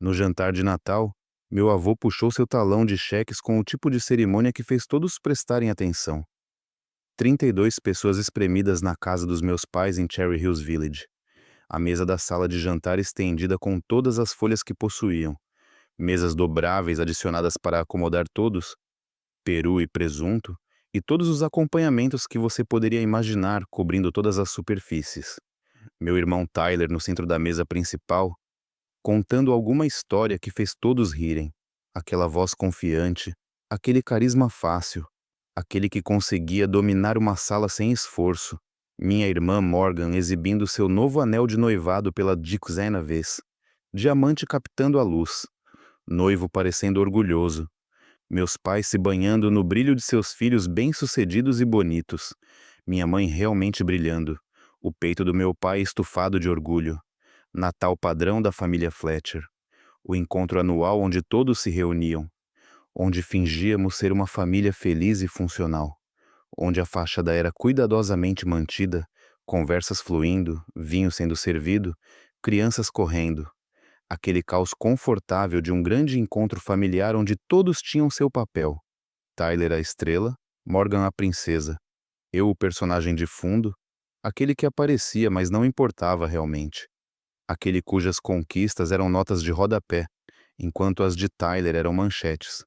No jantar de Natal, meu avô puxou seu talão de cheques com o tipo de cerimônia que fez todos prestarem atenção. 32 pessoas espremidas na casa dos meus pais em Cherry Hills Village. A mesa da sala de jantar estendida com todas as folhas que possuíam. Mesas dobráveis adicionadas para acomodar todos, peru e presunto, e todos os acompanhamentos que você poderia imaginar cobrindo todas as superfícies. Meu irmão Tyler no centro da mesa principal, contando alguma história que fez todos rirem. Aquela voz confiante, aquele carisma fácil, aquele que conseguia dominar uma sala sem esforço. Minha irmã Morgan exibindo seu novo anel de noivado pela 19ª vez. Diamante captando a luz. Noivo parecendo orgulhoso. Meus pais se banhando no brilho de seus filhos bem-sucedidos e bonitos. Minha mãe realmente brilhando. O peito do meu pai estufado de orgulho. Natal padrão da família Fletcher. O encontro anual onde todos se reuniam. Onde fingíamos ser uma família feliz e funcional. Onde a fachada era cuidadosamente mantida, conversas fluindo, vinho sendo servido, crianças correndo. Aquele caos confortável de um grande encontro familiar onde todos tinham seu papel. Tyler a estrela, Morgan a princesa, eu o personagem de fundo, aquele que aparecia mas não importava realmente. Aquele cujas conquistas eram notas de rodapé, enquanto as de Tyler eram manchetes.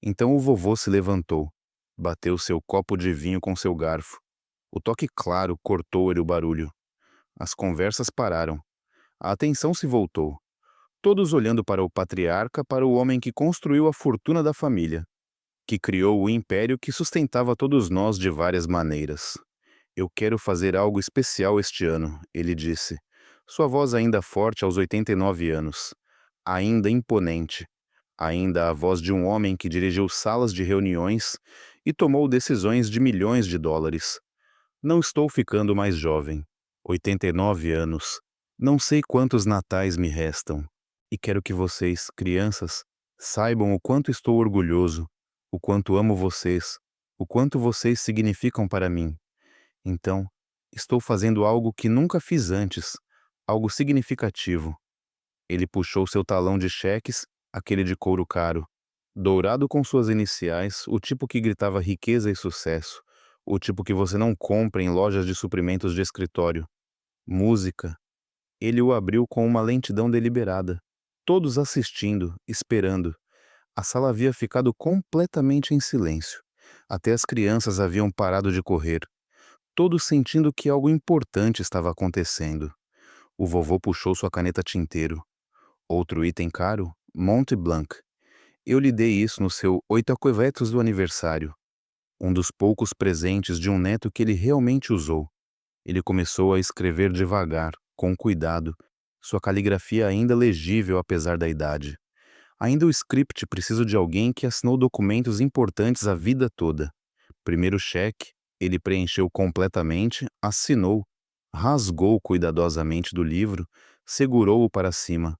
Então o vovô se levantou, bateu seu copo de vinho com seu garfo. O toque claro cortou-lhe o barulho. As conversas pararam. A atenção se voltou. Todos olhando para o patriarca, para o homem que construiu a fortuna da família, que criou o império que sustentava todos nós de várias maneiras. Eu quero fazer algo especial este ano, ele disse. Sua voz ainda forte aos 89 anos. Ainda imponente. Ainda a voz de um homem que dirigiu salas de reuniões e tomou decisões de milhões de dólares. Não estou ficando mais jovem. 89 anos. Não sei quantos natais me restam. E quero que vocês, crianças, saibam o quanto estou orgulhoso, o quanto amo vocês, o quanto vocês significam para mim. Então, estou fazendo algo que nunca fiz antes, algo significativo. Ele puxou seu talão de cheques, aquele de couro caro, dourado com suas iniciais, o tipo que gritava riqueza e sucesso, o tipo que você não compra em lojas de suprimentos de escritório. Música. Ele o abriu com uma lentidão deliberada. Todos assistindo, esperando. A sala havia ficado completamente em silêncio. Até as crianças haviam parado de correr. Todos sentindo que algo importante estava acontecendo. O vovô puxou sua caneta tinteiro. Outro item caro, Mont Blanc. Eu lhe dei isso no seu oitacovetos do aniversário. Um dos poucos presentes de um neto que ele realmente usou. Ele começou a escrever devagar, com cuidado, sua caligrafia ainda legível apesar da idade. Ainda o script preciso de alguém que assinou documentos importantes a vida toda. Primeiro cheque, ele preencheu completamente, assinou, rasgou cuidadosamente do livro, segurou-o para cima.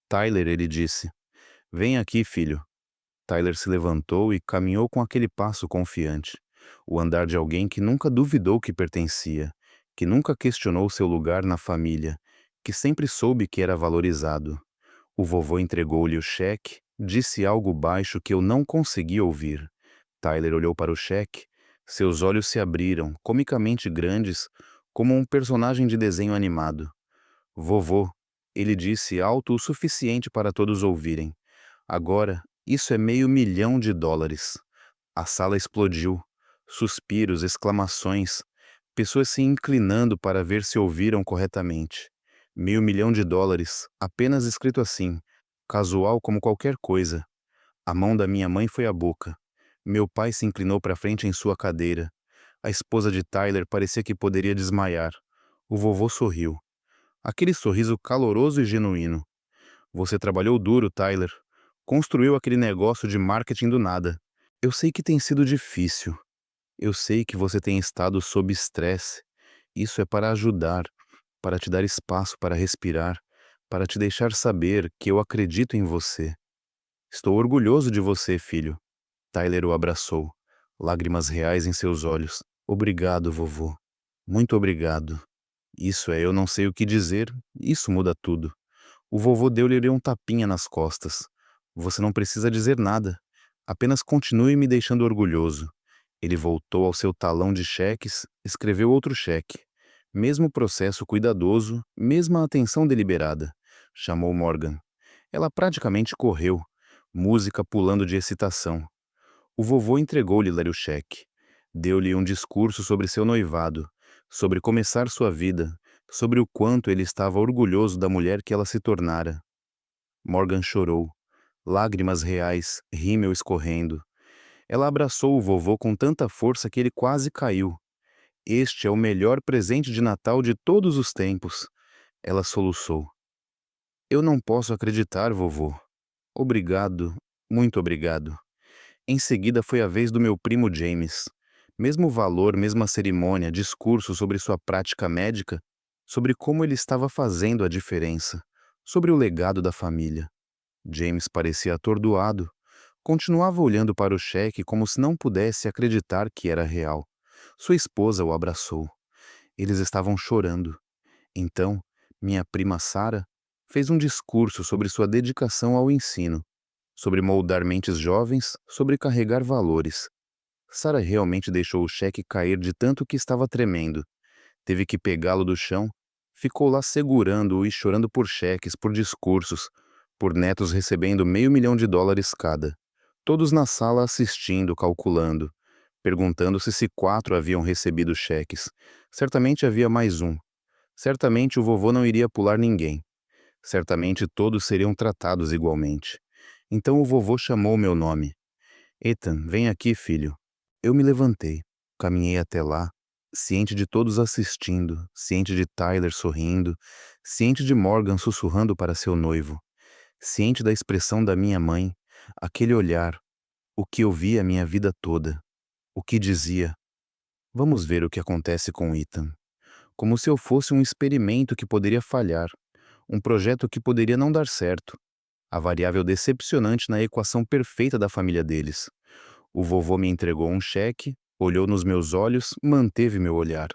Tyler, ele disse. Vem aqui, filho. Tyler se levantou e caminhou com aquele passo confiante. O andar de alguém que nunca duvidou que pertencia, que nunca questionou seu lugar na família, que sempre soube que era valorizado. O vovô entregou-lhe o cheque, disse algo baixo que eu não consegui ouvir. Tyler olhou para o cheque, seus olhos se abriram, comicamente grandes, como um personagem de desenho animado. Vovô, ele disse alto o suficiente para todos ouvirem. Agora, isso é $500 000. A sala explodiu. Suspiros, exclamações, pessoas se inclinando para ver se ouviram corretamente. $500 000, apenas escrito assim, casual como qualquer coisa. A mão da minha mãe foi à boca. Meu pai se inclinou para frente em sua cadeira. A esposa de Tyler parecia que poderia desmaiar. O vovô sorriu. Aquele sorriso caloroso e genuíno. Você trabalhou duro, Tyler. Construiu aquele negócio de marketing do nada. Eu sei que tem sido difícil. Eu sei que você tem estado sob estresse. Isso é para ajudar, para te dar espaço para respirar, para te deixar saber que eu acredito em você. Estou orgulhoso de você, filho. Tyler o abraçou, lágrimas reais em seus olhos. Obrigado, vovô. Muito obrigado. Isso é, eu não sei o que dizer, isso muda tudo. O vovô deu-lhe um tapinha nas costas. Você não precisa dizer nada. Apenas continue me deixando orgulhoso. Ele voltou ao seu talão de cheques, escreveu outro cheque. Mesmo processo cuidadoso, mesma atenção deliberada. Chamou Morgan. Ela praticamente correu, música pulando de excitação. O vovô entregou-lhe o cheque. Deu-lhe um discurso sobre seu noivado, sobre começar sua vida, sobre o quanto ele estava orgulhoso da mulher que ela se tornara. Morgan chorou. Lágrimas reais, rímel escorrendo. Ela abraçou o vovô com tanta força que ele quase caiu. Este é o melhor presente de Natal de todos os tempos. Ela soluçou. Eu não posso acreditar, vovô. Obrigado, muito obrigado. Em seguida foi a vez do meu primo James. Mesmo valor, mesma cerimônia, discurso sobre sua prática médica, sobre como ele estava fazendo a diferença, sobre o legado da família. James parecia atordoado. Continuava olhando para o cheque como se não pudesse acreditar que era real. Sua esposa o abraçou. Eles estavam chorando. Então, minha prima Sarah fez um discurso sobre sua dedicação ao ensino, sobre moldar mentes jovens, sobre carregar valores. Sarah realmente deixou o cheque cair de tanto que estava tremendo. Teve que pegá-lo do chão. Ficou lá segurando-o e chorando por cheques, por discursos, por netos recebendo $500.000 cada. Todos na sala assistindo, calculando, perguntando se 4 haviam recebido cheques. Certamente havia mais um. Certamente o vovô não iria pular ninguém. Certamente todos seriam tratados igualmente. Então o vovô chamou meu nome. Ethan, vem aqui, filho. Eu me levantei, caminhei até lá, ciente de todos assistindo, ciente de Tyler sorrindo, ciente de Morgan sussurrando para seu noivo, ciente da expressão da minha mãe, aquele olhar, o que eu vi a minha vida toda, o que dizia: vamos ver o que acontece com Ethan. Como se eu fosse um experimento que poderia falhar, um projeto que poderia não dar certo, a variável decepcionante na equação perfeita da família deles. O vovô me entregou um cheque, olhou nos meus olhos, manteve meu olhar.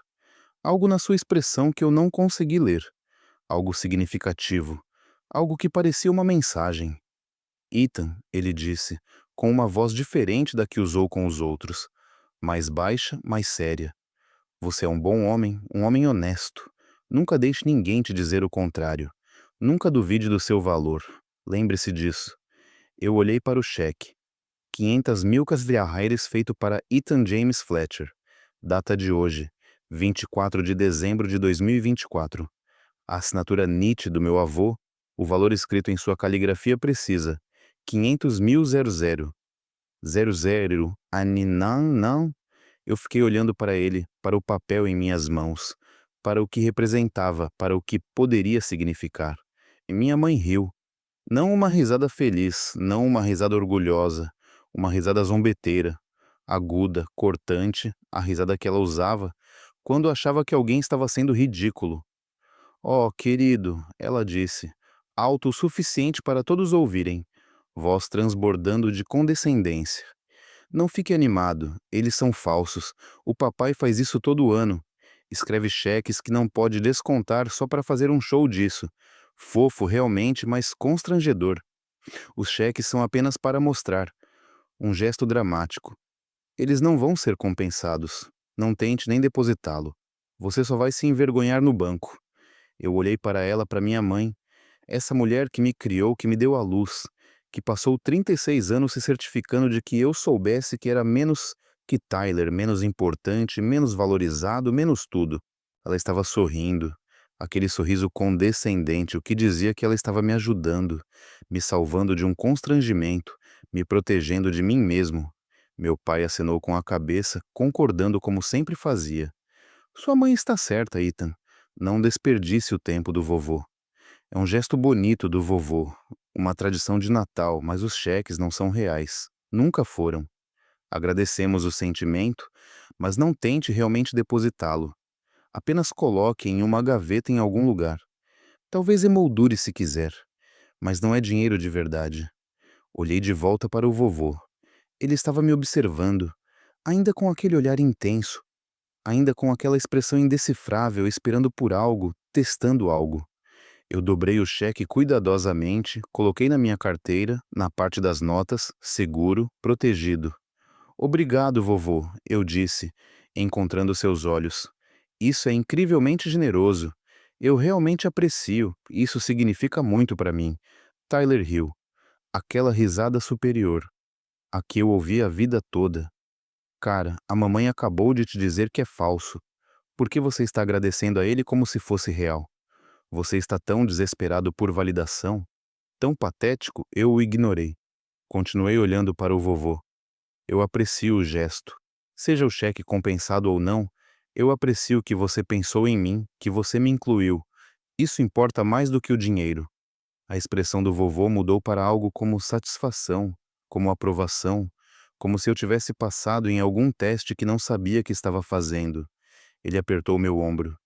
Algo na sua expressão que eu não consegui ler. Algo significativo. Algo que parecia uma mensagem. Ethan, ele disse, com uma voz diferente da que usou com os outros. Mais baixa, mais séria. Você é um bom homem, um homem honesto. Nunca deixe ninguém te dizer o contrário. Nunca duvide do seu valor. Lembre-se disso. Eu olhei para o cheque. 500 milcas Vliahaires feito para Ethan James Fletcher. Data de hoje, 24 de dezembro de 2024. A assinatura NIT do meu avô, o valor escrito em sua caligrafia precisa, 500.000. 00, não. Eu fiquei olhando para ele, para o papel em minhas mãos, para o que representava, para o que poderia significar. E minha mãe riu. Não uma risada feliz, não uma risada orgulhosa, uma risada zombeteira, aguda, cortante, a risada que ela usava quando achava que alguém estava sendo ridículo. Oh, querido, ela disse, alto o suficiente para todos ouvirem, voz transbordando de condescendência. Não fique animado, eles são falsos. O papai faz isso todo ano. Escreve cheques que não pode descontar só para fazer um show disso. Fofo realmente, mas constrangedor. Os cheques são apenas para mostrar. Um gesto dramático. Eles não vão ser compensados. Não tente nem depositá-lo. Você só vai se envergonhar no banco. Eu olhei para ela, para minha mãe. Essa mulher que me criou, que me deu à luz, que passou 36 anos se certificando de que eu soubesse que era menos que Tyler, menos importante, menos valorizado, menos tudo. Ela estava sorrindo, aquele sorriso condescendente, o que dizia que ela estava me ajudando, me salvando de um constrangimento, me protegendo de mim mesmo. Meu pai acenou com a cabeça, concordando como sempre fazia. Sua mãe está certa, Ethan. Não desperdice o tempo do vovô. É um gesto bonito do vovô, uma tradição de Natal, mas os cheques não são reais. Nunca foram. Agradecemos o sentimento, mas não tente realmente depositá-lo. Apenas coloque em uma gaveta em algum lugar. Talvez emoldure se quiser, mas não é dinheiro de verdade. Olhei de volta para o vovô. Ele estava me observando, ainda com aquele olhar intenso, ainda com aquela expressão indecifrável, esperando por algo, testando algo. Eu dobrei o cheque cuidadosamente, coloquei na minha carteira, na parte das notas, seguro, protegido. Obrigado, vovô, eu disse, encontrando seus olhos. Isso é incrivelmente generoso. Eu realmente aprecio. Isso significa muito para mim. Tyler Hill. Aquela risada superior. A que eu ouvi a vida toda. Cara, a mamãe acabou de te dizer que é falso. Por que você está agradecendo a ele como se fosse real? Você está tão desesperado por validação, tão patético, eu o ignorei. Continuei olhando para o vovô. Eu aprecio o gesto. Seja o cheque compensado ou não, eu aprecio que você pensou em mim, que você me incluiu. Isso importa mais do que o dinheiro. A expressão do vovô mudou para algo como satisfação, como aprovação, como se eu tivesse passado em algum teste que não sabia que estava fazendo. Ele apertou meu ombro.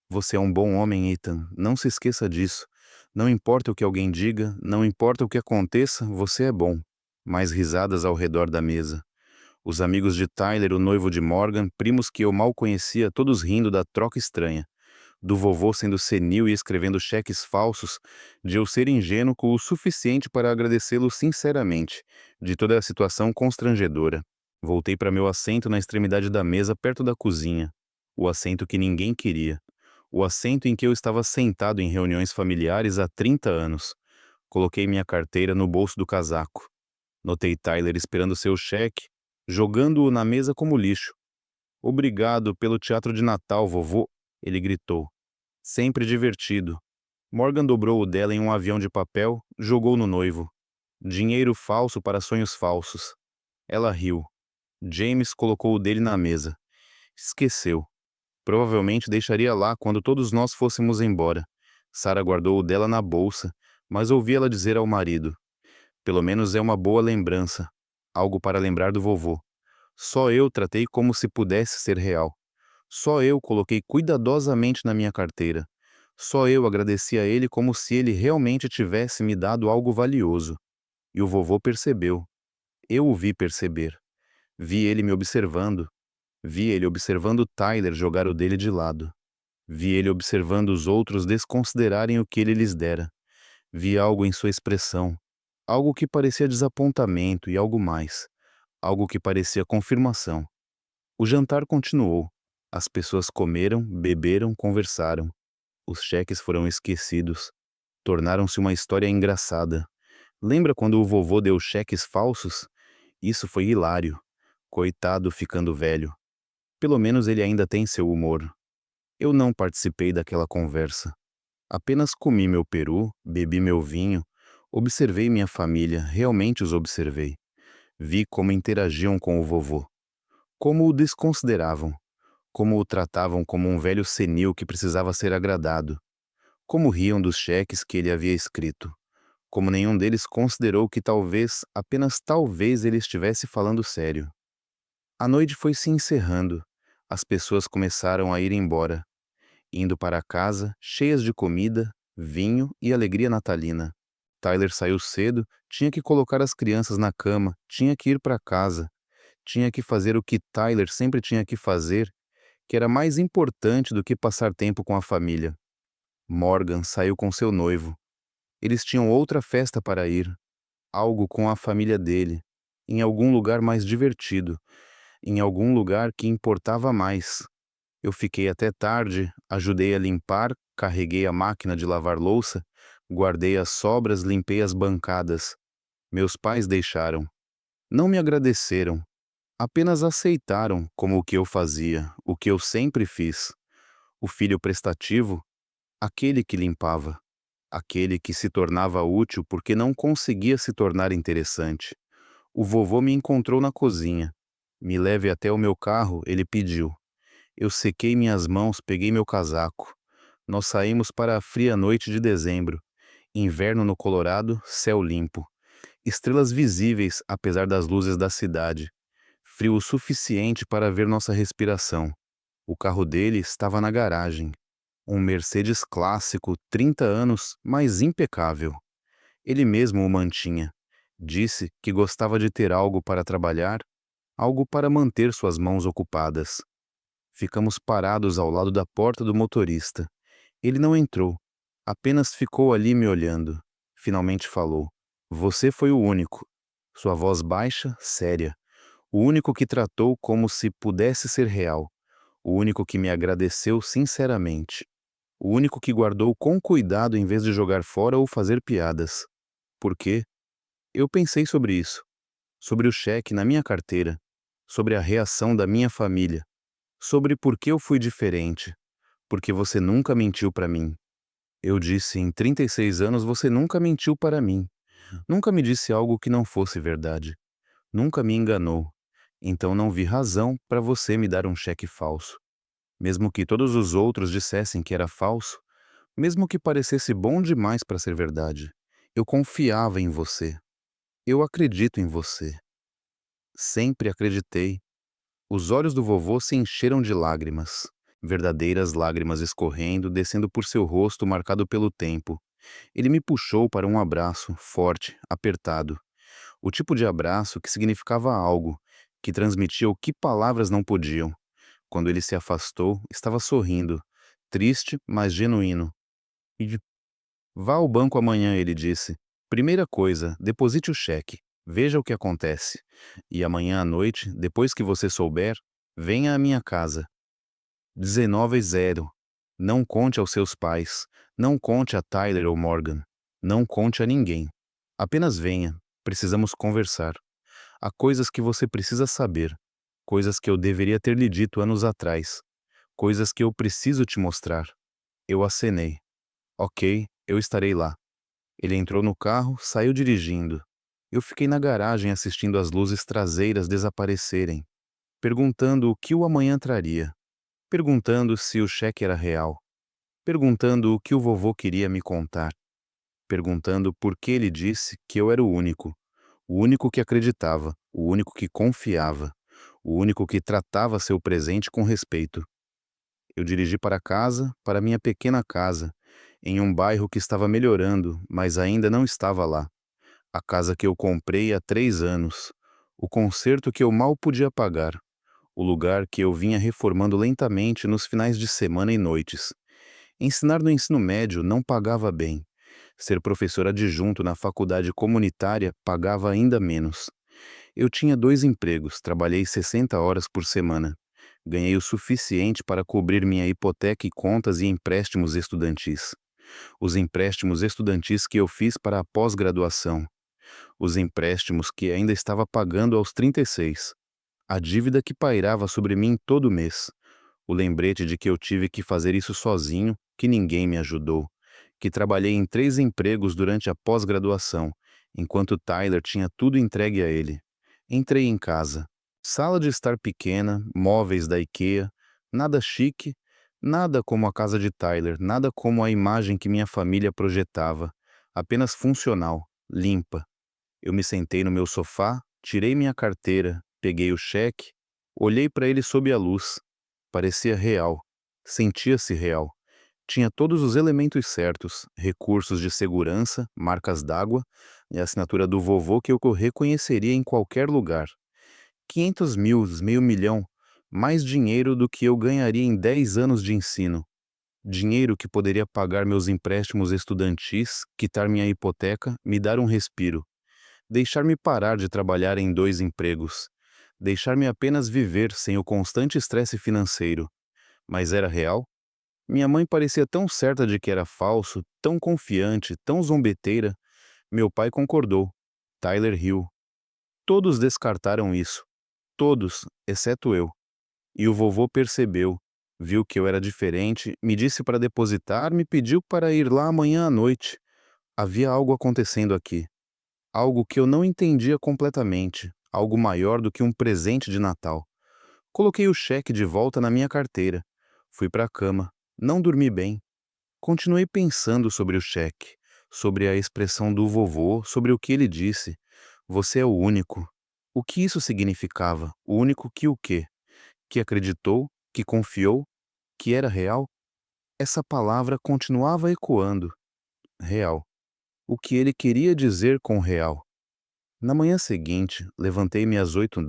Você é um bom homem, Ethan. Não se esqueça disso. Não importa o que alguém diga, não importa o que aconteça, você é bom. Mais risadas ao redor da mesa. Os amigos de Tyler, o noivo de Morgan, primos que eu mal conhecia, todos rindo da troca estranha. Do vovô sendo senil e escrevendo cheques falsos, de eu ser ingênuo o suficiente para agradecê-lo sinceramente, de toda a situação constrangedora. Voltei para meu assento na extremidade da mesa perto da cozinha. O assento que ninguém queria. O assento em que eu estava sentado em reuniões familiares há 30 anos. Coloquei minha carteira no bolso do casaco. Notei Tyler esperando seu cheque, jogando-o na mesa como lixo. Obrigado pelo teatro de Natal, vovô, ele gritou. Sempre divertido. Morgan dobrou o dela em um avião de papel, jogou no noivo. Dinheiro falso para sonhos falsos. Ela riu. James colocou o dele na mesa. Esqueceu. Provavelmente deixaria lá quando todos nós fôssemos embora. Sarah guardou o dela na bolsa, mas ouvi ela dizer ao marido. Pelo menos é uma boa lembrança. Algo para lembrar do vovô. Só eu tratei como se pudesse ser real. Só eu coloquei cuidadosamente na minha carteira. Só eu agradeci a ele como se ele realmente tivesse me dado algo valioso. E o vovô percebeu. Eu o vi perceber. Vi ele me observando. Vi ele observando Tyler jogar o dele de lado. Vi ele observando os outros desconsiderarem o que ele lhes dera. Vi algo em sua expressão. Algo que parecia desapontamento e algo mais. Algo que parecia confirmação. O jantar continuou. As pessoas comeram, beberam, conversaram. Os cheques foram esquecidos. Tornaram-se uma história engraçada. Lembra quando o vovô deu cheques falsos? Isso foi hilário. Coitado ficando velho. Pelo menos ele ainda tem seu humor. Eu não participei daquela conversa. Apenas comi meu peru, bebi meu vinho, observei minha família, realmente os observei. Vi como interagiam com o vovô. Como o desconsideravam. Como o tratavam como um velho senil que precisava ser agradado. Como riam dos cheques que ele havia escrito. Como nenhum deles considerou que talvez, apenas talvez ele estivesse falando sério. A noite foi se encerrando. As pessoas começaram a ir embora, indo para casa, cheias de comida, vinho e alegria natalina. Tyler saiu cedo, tinha que colocar as crianças na cama, tinha que ir para casa, tinha que fazer o que Tyler sempre tinha que fazer, que era mais importante do que passar tempo com a família. Morgan saiu com seu noivo. Eles tinham outra festa para ir, algo com a família dele, em algum lugar mais divertido, em algum lugar que importava mais. Eu fiquei até tarde, ajudei a limpar, carreguei a máquina de lavar louça, guardei as sobras, limpei as bancadas. Meus pais deixaram. Não me agradeceram. Apenas aceitaram como o que eu fazia, o que eu sempre fiz. O filho prestativo, aquele que limpava. Aquele que se tornava útil porque não conseguia se tornar interessante. O vovô me encontrou na cozinha. Me leve até o meu carro, ele pediu. Eu sequei minhas mãos, peguei meu casaco. Nós saímos para a fria noite de dezembro. Inverno no Colorado, céu limpo. Estrelas visíveis apesar das luzes da cidade. Frio o suficiente para ver nossa respiração. O carro dele estava na garagem. Um Mercedes clássico, 30 anos, mas impecável. Ele mesmo o mantinha. Disse que gostava de ter algo para trabalhar, algo para manter suas mãos ocupadas. Ficamos parados ao lado da porta do motorista. Ele não entrou. Apenas ficou ali me olhando. Finalmente falou: Você foi o único. Sua voz baixa, séria. O único que tratou como se pudesse ser real. O único que me agradeceu sinceramente. O único que guardou com cuidado em vez de jogar fora ou fazer piadas. Por quê? Eu pensei sobre isso. Sobre o cheque na minha carteira. Sobre a reação da minha família. Sobre por que eu fui diferente. Porque você nunca mentiu para mim. Eu disse, em 36 anos você nunca mentiu para mim. Nunca me disse algo que não fosse verdade. Nunca me enganou. Então não vi razão para você me dar um cheque falso. Mesmo que todos os outros dissessem que era falso, mesmo que parecesse bom demais para ser verdade, eu confiava em você. Eu acredito em você. Sempre acreditei. Os olhos do vovô se encheram de lágrimas. Verdadeiras lágrimas escorrendo, descendo por seu rosto marcado pelo tempo. Ele me puxou para um abraço, forte, apertado. O tipo de abraço que significava algo, que transmitia o que palavras não podiam. Quando ele se afastou, estava sorrindo, triste, mas genuíno. E vá ao banco amanhã, ele disse. Primeira coisa, deposite o cheque. Veja o que acontece. E amanhã à noite, depois que você souber, venha à minha casa. 19-0. Não conte aos seus pais. Não conte a Tyler ou Morgan. Não conte a ninguém. Apenas venha. Precisamos conversar. Há coisas que você precisa saber. Coisas que eu deveria ter lhe dito anos atrás. Coisas que eu preciso te mostrar. Eu acenei. Ok, eu estarei lá. Ele entrou no carro, saiu dirigindo. Eu fiquei na garagem assistindo as luzes traseiras desaparecerem, perguntando o que o amanhã traria, perguntando se o cheque era real, perguntando o que o vovô queria me contar, perguntando por que ele disse que eu era o único que acreditava, o único que confiava, o único que tratava seu presente com respeito. Eu dirigi para casa, para minha pequena casa, em um bairro que estava melhorando, mas ainda não estava lá. A casa que eu comprei há 3 anos. O concerto que eu mal podia pagar. O lugar que eu vinha reformando lentamente nos finais de semana e noites. Ensinar no ensino médio não pagava bem. Ser professor adjunto na faculdade comunitária pagava ainda menos. Eu tinha 2 empregos, trabalhei 60 horas por semana. Ganhei o suficiente para cobrir minha hipoteca e contas e empréstimos estudantis. Os empréstimos estudantis que eu fiz para a pós-graduação. Os empréstimos que ainda estava pagando aos 36. A dívida que pairava sobre mim todo mês. O lembrete de que eu tive que fazer isso sozinho, que ninguém me ajudou. Que trabalhei em 3 empregos durante a pós-graduação, enquanto Tyler tinha tudo entregue a ele. Entrei em casa. Sala de estar pequena, móveis da IKEA, nada chique, nada como a casa de Tyler, nada como a imagem que minha família projetava, apenas funcional, limpa. Eu me sentei no meu sofá, tirei minha carteira, peguei o cheque, olhei para ele sob a luz. Parecia real, sentia-se real. Tinha todos os elementos certos, recursos de segurança, marcas d'água e a assinatura do vovô que eu reconheceria em qualquer lugar. 500 mil, meio milhão, mais dinheiro do que eu ganharia em 10 anos de ensino. Dinheiro que poderia pagar meus empréstimos estudantis, quitar minha hipoteca, me dar um respiro. Deixar-me parar de trabalhar em 2 empregos. Deixar-me apenas viver sem o constante estresse financeiro. Mas era real? Minha mãe parecia tão certa de que era falso, tão confiante, tão zombeteira. Meu pai concordou. Tyler riu. Todos descartaram isso. Todos, exceto eu. E o vovô percebeu. Viu que eu era diferente, me disse para depositar, me pediu para ir lá amanhã à noite. Havia algo acontecendo aqui. Algo que eu não entendia completamente. Algo maior do que um presente de Natal. Coloquei o cheque de volta na minha carteira. Fui para a cama. Não dormi bem. Continuei pensando sobre o cheque, sobre a expressão do vovô, sobre o que ele disse. Você é o único. O que isso significava? O único que o quê? Que acreditou? Que confiou? Que era real? Essa palavra continuava ecoando. Real. O que ele queria dizer com real? Na manhã seguinte, levantei-me às 8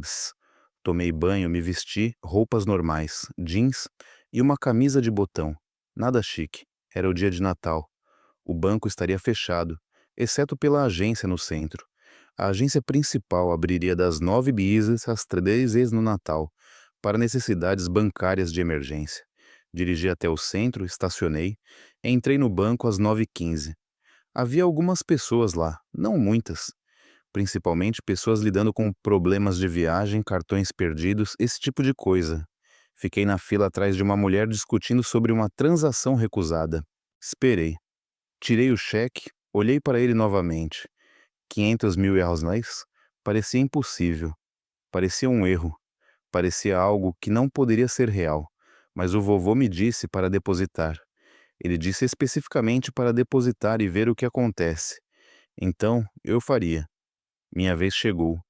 tomei banho, me vesti, roupas normais, jeans e uma camisa de botão. Nada chique. Era o dia de Natal. O banco estaria fechado, exceto pela agência no centro. A agência principal abriria das 9 bis às 3 no Natal, para necessidades bancárias de emergência. Dirigi até o centro, estacionei, entrei no banco às 9h15. Havia algumas pessoas lá, não muitas, principalmente pessoas lidando com problemas de viagem, cartões perdidos, esse tipo de coisa. Fiquei na fila atrás de uma mulher discutindo sobre uma transação recusada. Esperei. Tirei o cheque, olhei para ele novamente. 500 mil reais? Parecia impossível. Parecia um erro. Parecia algo que não poderia ser real. Mas o vovô me disse para depositar. Ele disse especificamente para depositar e ver o que acontece. Então, eu faria. Minha vez chegou.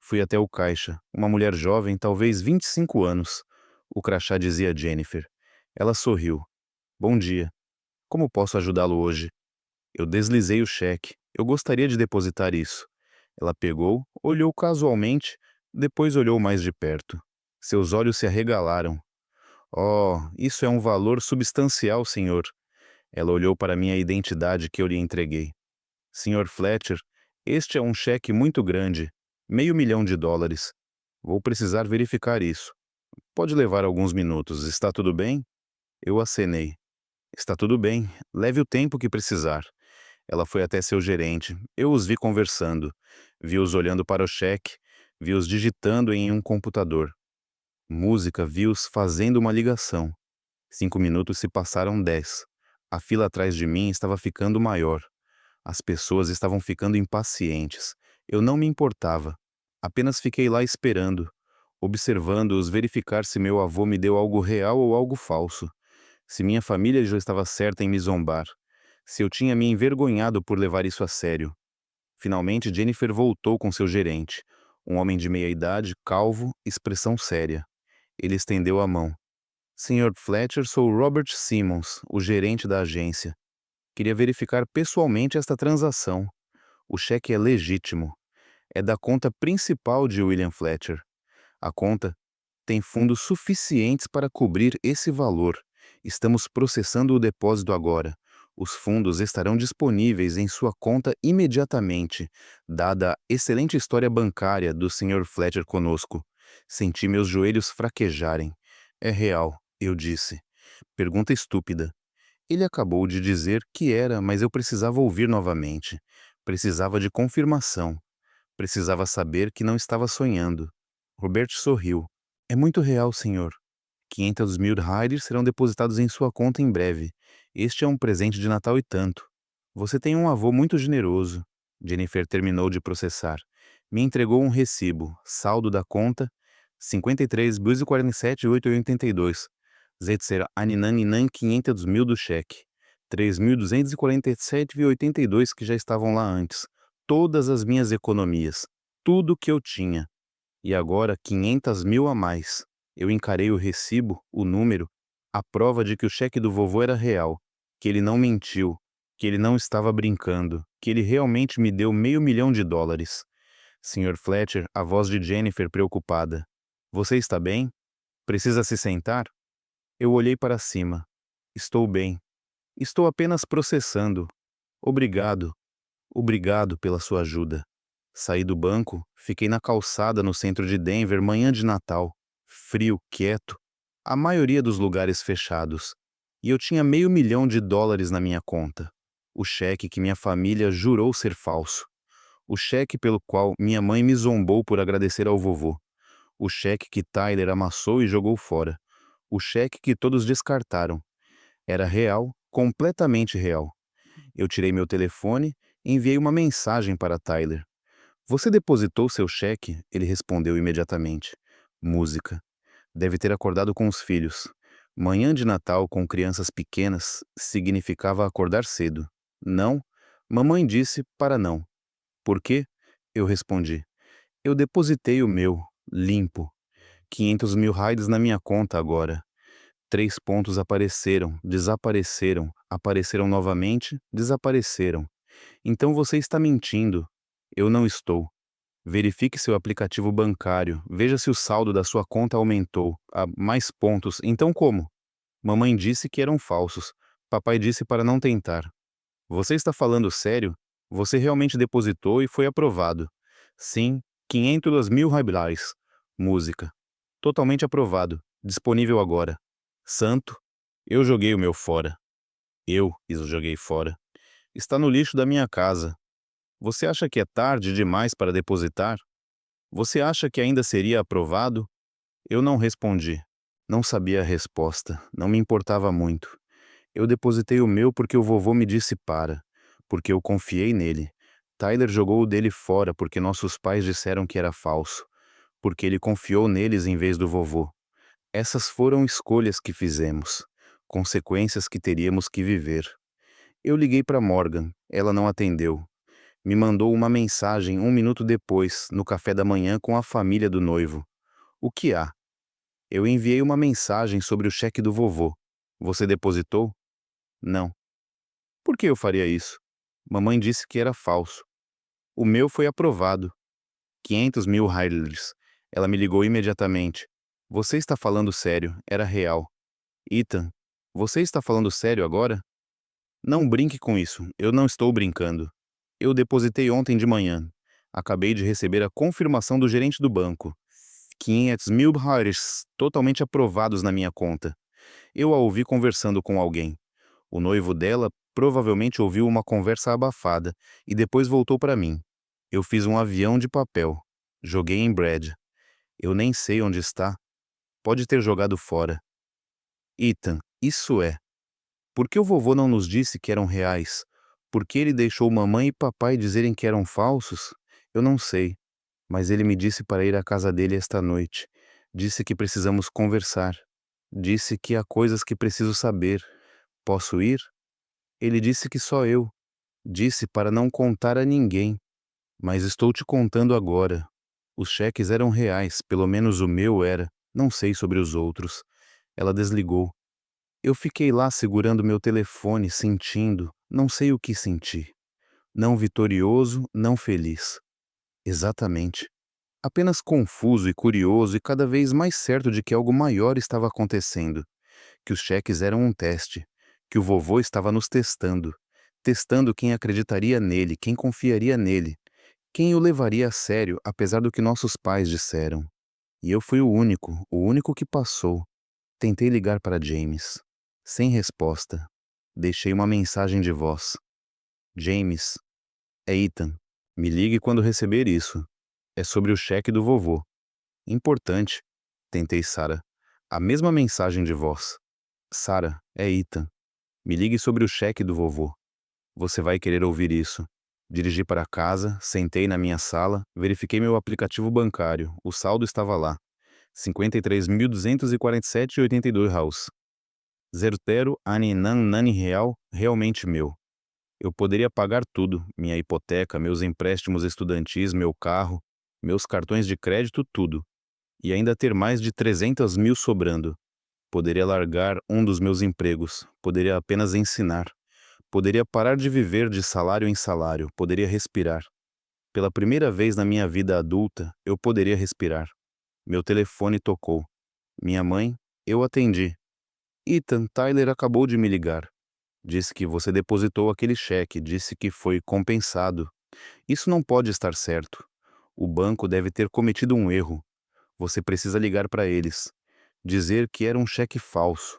Fui até o caixa. Uma mulher jovem, talvez 25 anos. O crachá dizia Jennifer. Ela sorriu. Bom dia. Como posso ajudá-lo hoje? Eu deslizei o cheque. Eu gostaria de depositar isso. Ela pegou, olhou casualmente, depois olhou mais de perto. Seus olhos se arregalaram. Oh, isso é um valor substancial, senhor. Ela olhou para minha identidade que eu lhe entreguei. Senhor Fletcher, este é um cheque muito grande, $500.000. Vou precisar verificar isso. Pode levar alguns minutos, está tudo bem? Eu acenei. Está tudo bem, leve o tempo que precisar. Ela foi até seu gerente. Eu os vi conversando. Vi-os olhando para o cheque. Vi-os digitando em um computador. Música, vi-os fazendo uma ligação. 5 minutos se passaram 10. A fila atrás de mim estava ficando maior. As pessoas estavam ficando impacientes. Eu não me importava. Apenas fiquei lá esperando, observando-os verificar se meu avô me deu algo real ou algo falso. Se minha família já estava certa em me zombar. Se eu tinha me envergonhado por levar isso a sério. Finalmente, Jennifer voltou com seu gerente. Um homem de meia idade, calvo, expressão séria. Ele estendeu a mão. Sr. Fletcher, sou Robert Simmons, o gerente da agência. Queria verificar pessoalmente esta transação. O cheque é legítimo. É da conta principal de William Fletcher. A conta tem fundos suficientes para cobrir esse valor. Estamos processando o depósito agora. Os fundos estarão disponíveis em sua conta imediatamente, dada a excelente história bancária do Sr. Fletcher conosco. Senti meus joelhos fraquejarem. É real, eu disse. Pergunta estúpida. Ele acabou de dizer que era, mas eu precisava ouvir novamente. Precisava de confirmação. Precisava saber que não estava sonhando. Robert sorriu. É muito real, senhor. 500 mil reais serão depositados em sua conta em breve. Este é um presente de Natal e tanto. Você tem um avô muito generoso. Jennifer terminou de processar. Me entregou um recibo. Saldo da conta: 53.047.882. Zetzer Aninaninan 500 mil do cheque. 3.247,82 que já estavam lá antes. Todas as minhas economias. Tudo que eu tinha. E agora 500 mil a mais. Eu encarei o recibo, o número, a prova de que o cheque do vovô era real, que ele não mentiu, que ele não estava brincando, que ele realmente me deu $500.000. Sr. Fletcher, a voz de Jennifer preocupada. Você está bem? Precisa se sentar? Eu olhei para cima. Estou bem. Estou apenas processando. Obrigado. Obrigado pela sua ajuda. Saí do banco, fiquei na calçada no centro de Denver, manhã de Natal. Frio, quieto. A maioria dos lugares fechados. E eu tinha $500.000 na minha conta. O cheque que minha família jurou ser falso. O cheque pelo qual minha mãe me zombou por agradecer ao vovô. O cheque que Tyler amassou e jogou fora. O cheque que todos descartaram. Era real, completamente real. Eu tirei meu telefone e enviei uma mensagem para Tyler. Você depositou seu cheque? Ele respondeu imediatamente. Música. Deve ter acordado com os filhos. Manhã de Natal com crianças pequenas significava acordar cedo. Não? Mamãe disse para não. Por quê? Eu respondi. Eu depositei o meu, limpo. 500 mil reais na minha conta agora. 3 pontos apareceram, desapareceram, apareceram novamente, desapareceram. Então você está mentindo. Eu não estou. Verifique seu aplicativo bancário. Veja se o saldo da sua conta aumentou. Há mais pontos. Então como? Mamãe disse que eram falsos. Papai disse para não tentar. Você está falando sério? Você realmente depositou e foi aprovado. Sim, 500 mil reais. Música. Totalmente aprovado. Disponível agora. Santo. Eu joguei o meu fora. Eu o joguei fora. Está no lixo da minha casa. Você acha que é tarde demais para depositar? Você acha que ainda seria aprovado? Eu não respondi. Não sabia a resposta. Não me importava muito. Eu depositei o meu porque o vovô me disse para. Porque eu confiei nele. Tyler jogou o dele fora porque nossos pais disseram que era falso. Porque ele confiou neles em vez do vovô. Essas foram escolhas que fizemos. Consequências que teríamos que viver. Eu liguei para Morgan. Ela não atendeu. Me mandou uma mensagem 1 minuto depois, no café da manhã com a família do noivo. O que há? Eu enviei uma mensagem sobre o cheque do vovô. Você depositou? Não. Por que eu faria isso? Mamãe disse que era falso. O meu foi aprovado. 500 mil reais. Ela me ligou imediatamente. Você está falando sério, era real. Ethan, você está falando sério agora? Não brinque com isso, eu não estou brincando. Eu depositei ontem de manhã. Acabei de receber a confirmação do gerente do banco. 500 mil reais totalmente aprovados na minha conta. Eu a ouvi conversando com alguém. O noivo dela provavelmente ouviu uma conversa abafada e depois voltou para mim. Eu fiz um avião de papel. Joguei em Brad. Eu nem sei onde está. Pode ter jogado fora. Ethan, isso é. Por que o vovô não nos disse que eram reais? Por que ele deixou mamãe e papai dizerem que eram falsos? Eu não sei. Mas ele me disse para ir à casa dele esta noite. Disse que precisamos conversar. Disse que há coisas que preciso saber. Posso ir? Ele disse que só eu. Disse para não contar a ninguém. Mas estou te contando agora. Os cheques eram reais, pelo menos o meu era. Não sei sobre os outros. Ela desligou. Eu fiquei lá segurando meu telefone, sentindo, não sei o que senti. Não vitorioso, não feliz. Exatamente. Apenas confuso e curioso e cada vez mais certo de que algo maior estava acontecendo. Que os cheques eram um teste. Que o vovô estava nos testando. Testando quem acreditaria nele, quem confiaria nele. Quem o levaria a sério, apesar do que nossos pais disseram. E eu fui o único que passou. Tentei ligar para James. Sem resposta. Deixei uma mensagem de voz. James, é Ethan. Me ligue quando receber isso. É sobre o cheque do vovô. Importante. Tentei Sarah. A mesma mensagem de voz. Sarah, é Ethan. Me ligue sobre o cheque do vovô. Você vai querer ouvir isso. Dirigi para casa, sentei na minha sala, verifiquei meu aplicativo bancário. O saldo estava lá. 53.247,82 reais. Zertero Aninan Nani Real realmente meu. Eu poderia pagar tudo, minha hipoteca, meus empréstimos estudantis, meu carro, meus cartões de crédito, tudo. E ainda ter mais de 300 mil sobrando. Poderia largar um dos meus empregos, poderia apenas ensinar. Poderia parar de viver de salário em salário, poderia respirar. Pela primeira vez na minha vida adulta, eu poderia respirar. Meu telefone tocou. Minha mãe, eu atendi. Ethan, Tyler acabou de me ligar. Disse que você depositou aquele cheque, disse que foi compensado. Isso não pode estar certo. O banco deve ter cometido um erro. Você precisa ligar para eles. Dizer que era um cheque falso.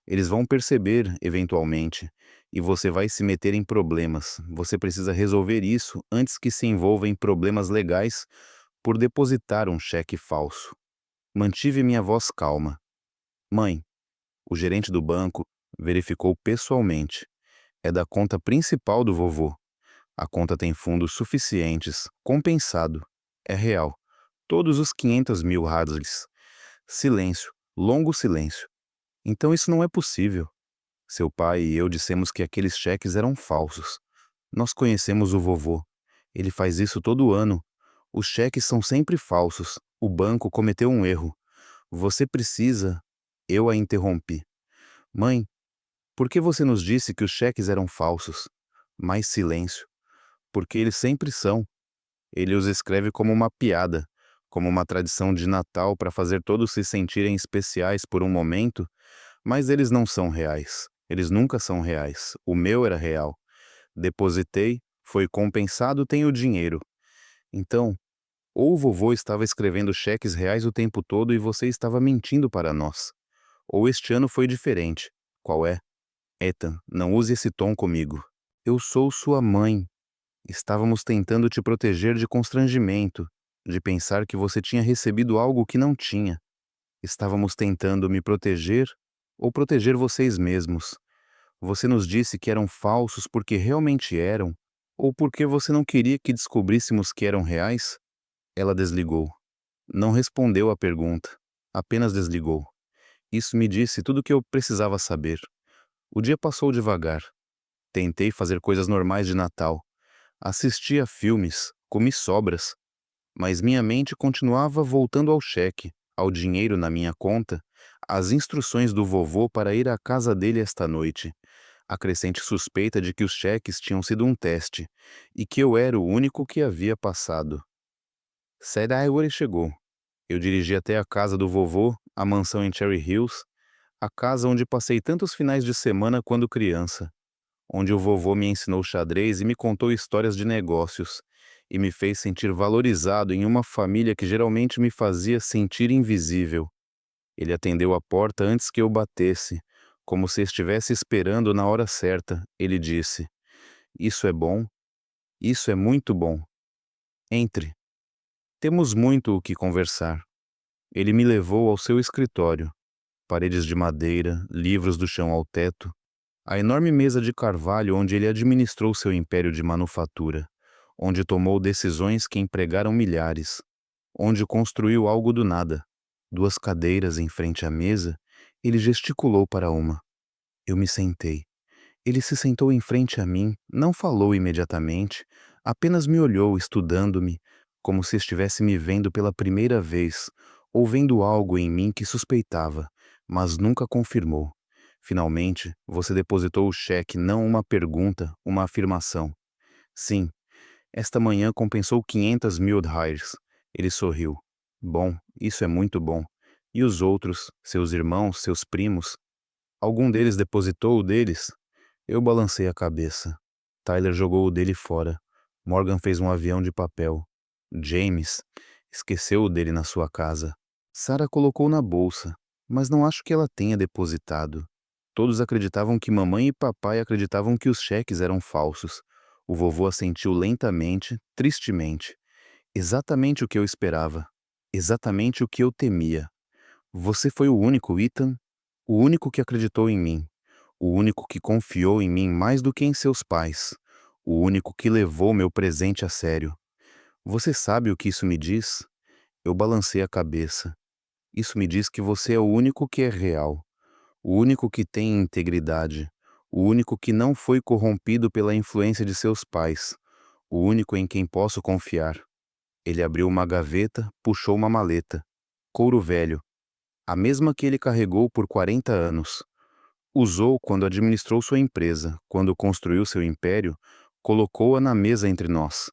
Eles vão perceber, eventualmente, e você vai se meter em problemas. Você precisa resolver isso antes que se envolva em problemas legais por depositar um cheque falso. Mantive minha voz calma. Mãe, o gerente do banco verificou pessoalmente. É da conta principal do vovô. A conta tem fundos suficientes, compensado. É real. Todos os 500 mil radles. Silêncio, longo silêncio. Então isso não é possível. Seu pai e eu dissemos que aqueles cheques eram falsos. Nós conhecemos o vovô. Ele faz isso todo ano. Os cheques são sempre falsos. O banco cometeu um erro. Você precisa... Eu a interrompi. Mãe, por que você nos disse que os cheques eram falsos? Mais silêncio. Porque eles sempre são. Ele os escreve como uma piada, como uma tradição de Natal para fazer todos se sentirem especiais por um momento, mas eles não são reais. Eles nunca são reais. O meu era real. Depositei, foi compensado, tenho dinheiro. Então, ou o vovô estava escrevendo cheques reais o tempo todo e você estava mentindo para nós. Ou este ano foi diferente. Qual é? Ethan, não use esse tom comigo. Eu sou sua mãe. Estávamos tentando te proteger de constrangimento, de pensar que você tinha recebido algo que não tinha. Estávamos tentando me proteger ou proteger vocês mesmos. Você nos disse que eram falsos porque realmente eram, ou porque você não queria que descobríssemos que eram reais? Ela desligou. Não respondeu à pergunta, apenas desligou. Isso me disse tudo o que eu precisava saber. O dia passou devagar. Tentei fazer coisas normais de Natal. Assisti a filmes, comi sobras, mas minha mente continuava voltando ao cheque, ao dinheiro na minha conta, às instruções do vovô para ir à casa dele esta noite, a crescente suspeita de que os cheques tinham sido um teste e que eu era o único que havia passado. Sad Highway chegou. Eu dirigi até a casa do vovô, a mansão em Cherry Hills, a casa onde passei tantos finais de semana quando criança, onde o vovô me ensinou xadrez e me contou histórias de negócios, e me fez sentir valorizado em uma família que geralmente me fazia sentir invisível. Ele atendeu a porta antes que eu batesse, como se estivesse esperando na hora certa. Ele disse: "Isso é bom, isso é muito bom. Entre. Temos muito o que conversar." Ele me levou ao seu escritório. Paredes de madeira, livros do chão ao teto, a enorme mesa de carvalho onde ele administrou seu império de manufatura, onde tomou decisões que empregaram milhares, onde construiu algo do nada. Duas cadeiras em frente à mesa, ele gesticulou para uma. Eu me sentei. Ele se sentou em frente a mim, não falou imediatamente, apenas me olhou estudando-me, como se estivesse me vendo pela primeira vez, ou vendo algo em mim que suspeitava, mas nunca confirmou. Finalmente, você depositou o cheque, não uma pergunta, uma afirmação. Sim, esta manhã compensou 500 mil hires. Ele sorriu. Bom, isso é muito bom. E os outros, seus irmãos, seus primos? Algum deles depositou o deles? Eu balancei a cabeça. Tyler jogou o dele fora. Morgan fez um avião de papel. James esqueceu o dele na sua casa. Sarah colocou na bolsa, mas não acho que ela tenha depositado. Todos acreditavam que mamãe e papai acreditavam que os cheques eram falsos. O vovô assentiu lentamente, tristemente. Exatamente o que eu esperava. Exatamente o que eu temia. Você foi o único, Ethan. O único que acreditou em mim. O único que confiou em mim mais do que em seus pais. O único que levou meu presente a sério. Você sabe o que isso me diz? Eu balancei a cabeça. Isso me diz que você é o único que é real. O único que tem integridade. O único que não foi corrompido pela influência de seus pais. O único em quem posso confiar. Ele abriu uma gaveta, puxou uma maleta. Couro velho. A mesma que ele carregou por 40 anos. Usou quando administrou sua empresa, quando construiu seu império, colocou-a na mesa entre nós.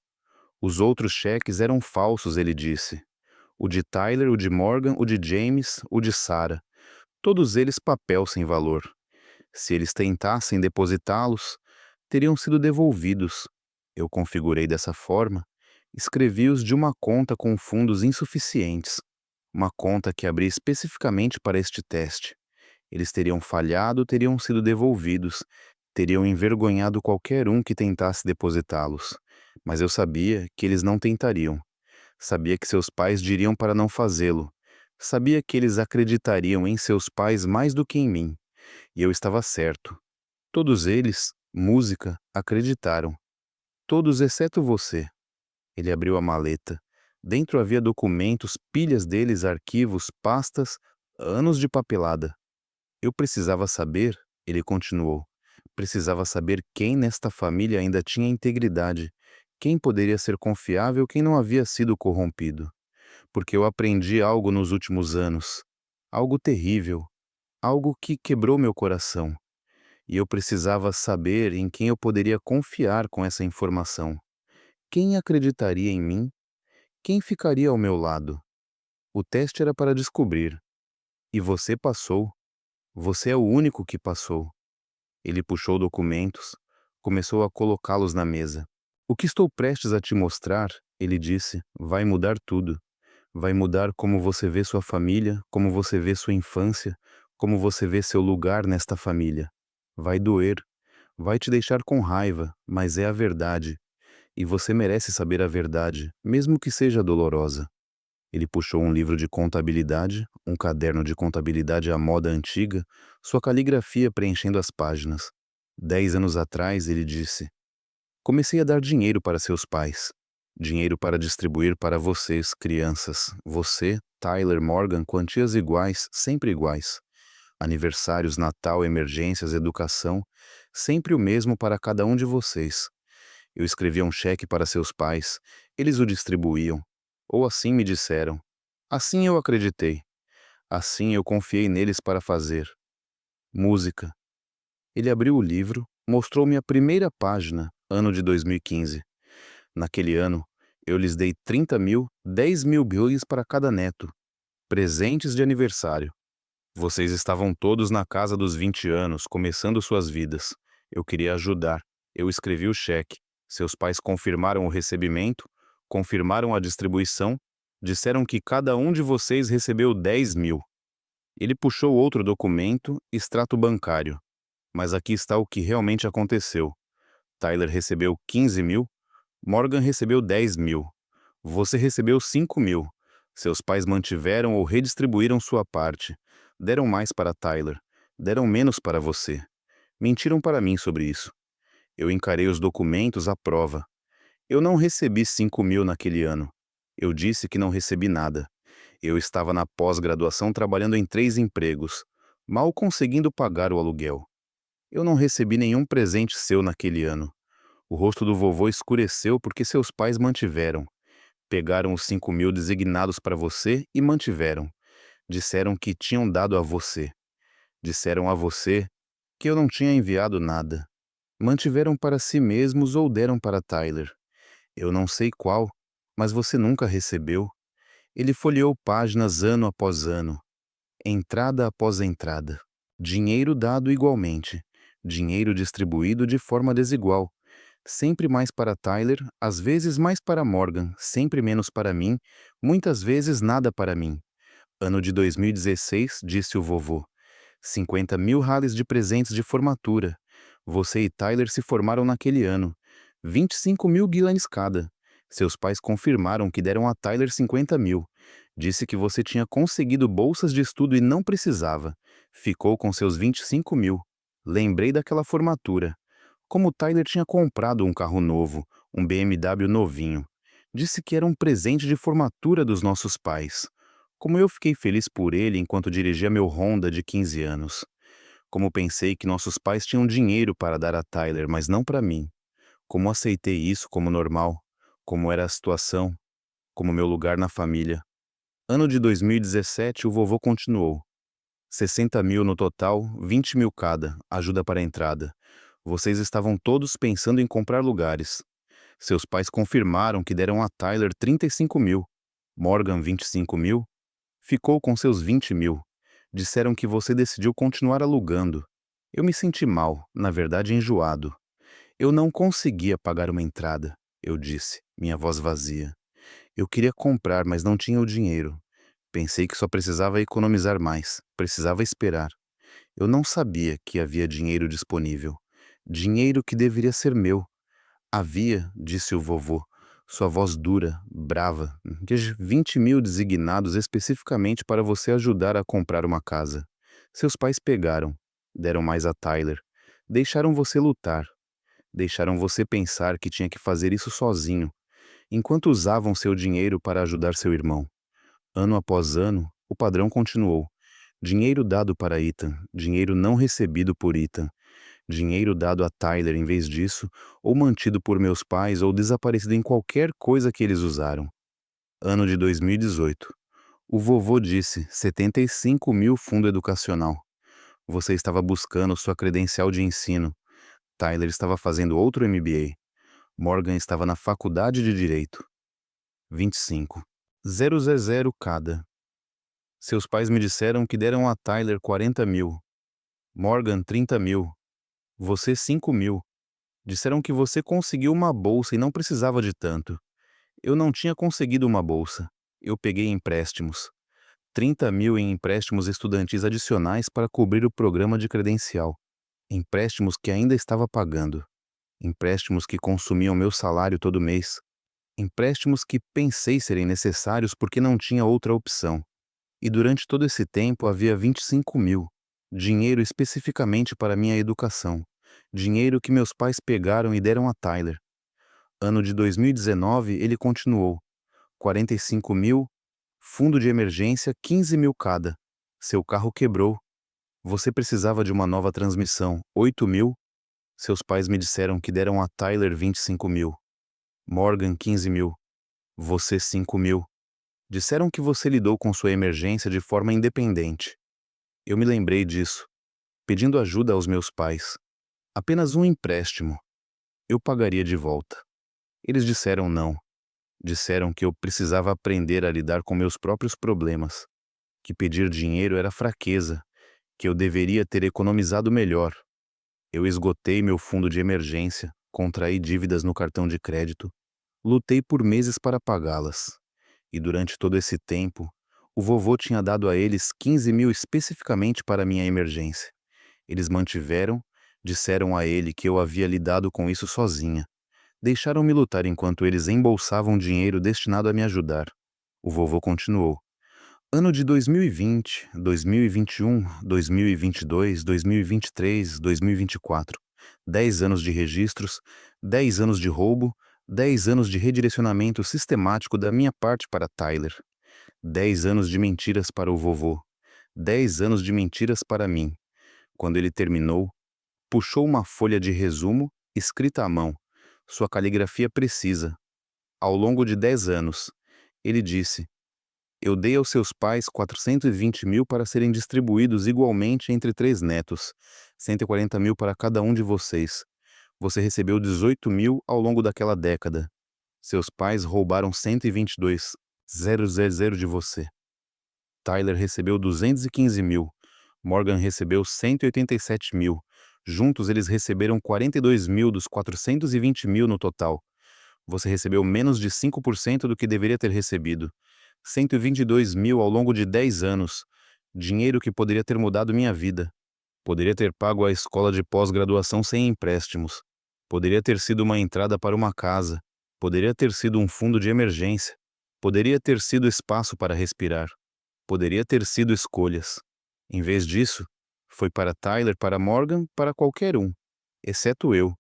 Os outros cheques eram falsos, ele disse. O de Tyler, o de Morgan, o de James, o de Sarah. Todos eles papel sem valor. Se eles tentassem depositá-los, teriam sido devolvidos. Eu configurei dessa forma, escrevi-os de uma conta com fundos insuficientes, uma conta que abri especificamente para este teste. Eles teriam falhado, teriam sido devolvidos, teriam envergonhado qualquer um que tentasse depositá-los. Mas eu sabia que eles não tentariam. Sabia que seus pais diriam para não fazê-lo. Sabia que eles acreditariam em seus pais mais do que em mim. E eu estava certo. Todos eles, música, acreditaram. Todos exceto você. Ele abriu a maleta. Dentro havia documentos, pilhas deles, arquivos, pastas, anos de papelada. Eu precisava saber, ele continuou, precisava saber quem nesta família ainda tinha integridade, quem poderia ser confiável, quem não havia sido corrompido. Porque eu aprendi algo nos últimos anos, algo terrível, algo que quebrou meu coração. E eu precisava saber em quem eu poderia confiar com essa informação. Quem acreditaria em mim? Quem ficaria ao meu lado? O teste era para descobrir. E você passou. Você é o único que passou. Ele puxou documentos, Começou a colocá-los na mesa. O que estou prestes a te mostrar, ele disse, vai mudar tudo. Vai mudar como você vê sua família, como você vê sua infância, como você vê seu lugar nesta família. Vai doer, vai te deixar com raiva, mas é a verdade. E você merece saber a verdade, mesmo que seja dolorosa. Ele puxou um livro de contabilidade, um caderno de contabilidade à moda antiga, sua caligrafia preenchendo as páginas. 10 anos atrás, ele disse, comecei a dar dinheiro para seus pais. Dinheiro para distribuir para vocês, crianças. Você, Tyler, Morgan, quantias iguais, sempre iguais. Aniversários, Natal, emergências, educação, sempre o mesmo para cada um de vocês. Eu escrevia um cheque para seus pais, eles o distribuíam. Ou assim me disseram. Assim eu acreditei. Assim eu confiei neles para fazer. Música. Ele abriu o livro, mostrou-me a primeira página, ano de 2015. Naquele ano, eu lhes dei 30 mil, 10 mil bilhões para cada neto. Presentes de aniversário. Vocês estavam todos na casa dos 20 anos, começando suas vidas. Eu queria ajudar. Eu escrevi o cheque. Seus pais confirmaram o recebimento, confirmaram a distribuição, disseram que cada um de vocês recebeu 10 mil. Ele puxou outro documento, extrato bancário. Mas aqui está o que realmente aconteceu. Tyler recebeu 15 mil, Morgan recebeu 10 mil. Você recebeu 5 mil. Seus pais mantiveram ou redistribuíram sua parte. Deram mais para Tyler. Deram menos para você. Mentiram para mim sobre isso. Eu encarei os documentos à prova. Eu não recebi 5 mil naquele ano. Eu disse que não recebi nada. Eu estava na pós-graduação trabalhando em 3 empregos, mal conseguindo pagar o aluguel. Eu não recebi nenhum presente seu naquele ano. O rosto do vovô escureceu porque seus pais mantiveram. Pegaram os 5 mil designados para você e mantiveram. Disseram que tinham dado a você. Disseram a você que eu não tinha enviado nada. Mantiveram para si mesmos ou deram para Tyler. Eu não sei qual, mas você nunca recebeu. Ele folheou páginas ano após ano, entrada após entrada. Dinheiro dado igualmente. Dinheiro distribuído de forma desigual. Sempre mais para Tyler, às vezes mais para Morgan, sempre menos para mim, muitas vezes nada para mim. Ano de 2016, disse o vovô. 50 mil rales de presentes de formatura. Você e Tyler se formaram naquele ano. 25 mil guilanes cada. Seus pais confirmaram que deram a Tyler 50 mil. Disse que você tinha conseguido bolsas de estudo e não precisava. Ficou com seus 25 mil. Lembrei daquela formatura. Como Tyler tinha comprado um carro novo, um BMW novinho. Disse que era um presente de formatura dos nossos pais. Como eu fiquei feliz por ele enquanto dirigia meu Honda de 15 anos. Como pensei que nossos pais tinham dinheiro para dar a Tyler, mas não para mim. Como aceitei isso como normal. Como era a situação. Como meu lugar na família. Ano de 2017, o vovô continuou. 60 mil no total, 20 mil cada, ajuda para a entrada. Vocês estavam todos pensando em comprar lugares. Seus pais confirmaram que deram a Tyler 35 mil. Morgan 25 mil. Ficou com seus 20 mil. Disseram que você decidiu continuar alugando. Eu me senti mal, na verdade enjoado. Eu não conseguia pagar uma entrada, eu disse, minha voz vazia. Eu queria comprar, mas não tinha o dinheiro. Pensei que só precisava economizar mais, precisava esperar. Eu não sabia que havia dinheiro disponível. Dinheiro que deveria ser meu. Havia, disse o vovô, sua voz dura, brava, de 20 mil designados especificamente para você ajudar a comprar uma casa. Seus pais pegaram, deram mais a Tyler, deixaram você lutar, deixaram você pensar que tinha que fazer isso sozinho, enquanto usavam seu dinheiro para ajudar seu irmão. Ano após ano, o padrão continuou. Dinheiro dado para Ethan, dinheiro não recebido por Ethan. Dinheiro dado a Tyler em vez disso, ou mantido por meus pais ou desaparecido em qualquer coisa que eles usaram. Ano de 2018. O vovô disse 75 mil fundo educacional. Você estava buscando sua credencial de ensino. Tyler estava fazendo outro MBA. Morgan estava na faculdade de Direito. 25. 000 cada. Seus pais me disseram que deram a Tyler 40 mil. Morgan 30 mil. Você 5 mil. Disseram que você conseguiu uma bolsa e não precisava de tanto. Eu não tinha conseguido uma bolsa. Eu peguei empréstimos. 30 mil em empréstimos estudantis adicionais para cobrir o programa de credencial. Empréstimos que ainda estava pagando. Empréstimos que consumiam meu salário todo mês. Empréstimos que pensei serem necessários porque não tinha outra opção. E durante todo esse tempo havia 25 mil. Dinheiro especificamente para minha educação. Dinheiro que meus pais pegaram e deram a Tyler. Ano de 2019, ele continuou. 45 mil, fundo de emergência 15 mil cada. Seu carro quebrou. Você precisava de uma nova transmissão, 8 mil. Seus pais me disseram que deram a Tyler 25 mil. Morgan 15 mil. Você 5 mil. Disseram que você lidou com sua emergência de forma independente. Eu me lembrei disso, pedindo ajuda aos meus pais. Apenas um empréstimo. Eu pagaria de volta. Eles disseram não. Disseram que eu precisava aprender a lidar com meus próprios problemas, que pedir dinheiro era fraqueza, que eu deveria ter economizado melhor. Eu esgotei meu fundo de emergência, contraí dívidas no cartão de crédito, lutei por meses para pagá-las. E durante todo esse tempo, o vovô tinha dado a eles 15 mil especificamente para minha emergência. Eles mantiveram, disseram a ele que eu havia lidado com isso sozinha. Deixaram-me lutar enquanto eles embolsavam dinheiro destinado a me ajudar. O vovô continuou. Ano de 2020, 2021, 2022, 2023, 2024. 10 anos de registros, 10 anos de roubo, 10 anos de redirecionamento sistemático da minha parte para Tyler. 10 anos de mentiras para o vovô. 10 anos de mentiras para mim. Quando ele terminou, puxou uma folha de resumo, escrita à mão, sua caligrafia precisa. Ao longo de 10 anos, ele disse: eu dei aos seus pais 420 mil para serem distribuídos igualmente entre 3 netos, 140 mil para cada um de vocês. Você recebeu 18 mil ao longo daquela década. Seus pais roubaram 122.000 de você. Tyler recebeu 215 mil. Morgan recebeu 187 mil. Juntos eles receberam 42 mil dos 420 mil no total. Você recebeu menos de 5% do que deveria ter recebido. 122 mil ao longo de 10 anos. Dinheiro que poderia ter mudado minha vida. Poderia ter pago a escola de pós-graduação sem empréstimos. Poderia ter sido uma entrada para uma casa. Poderia ter sido um fundo de emergência. Poderia ter sido espaço para respirar. Poderia ter sido escolhas. Em vez disso, foi para Tyler, para Morgan, para qualquer um, exceto eu,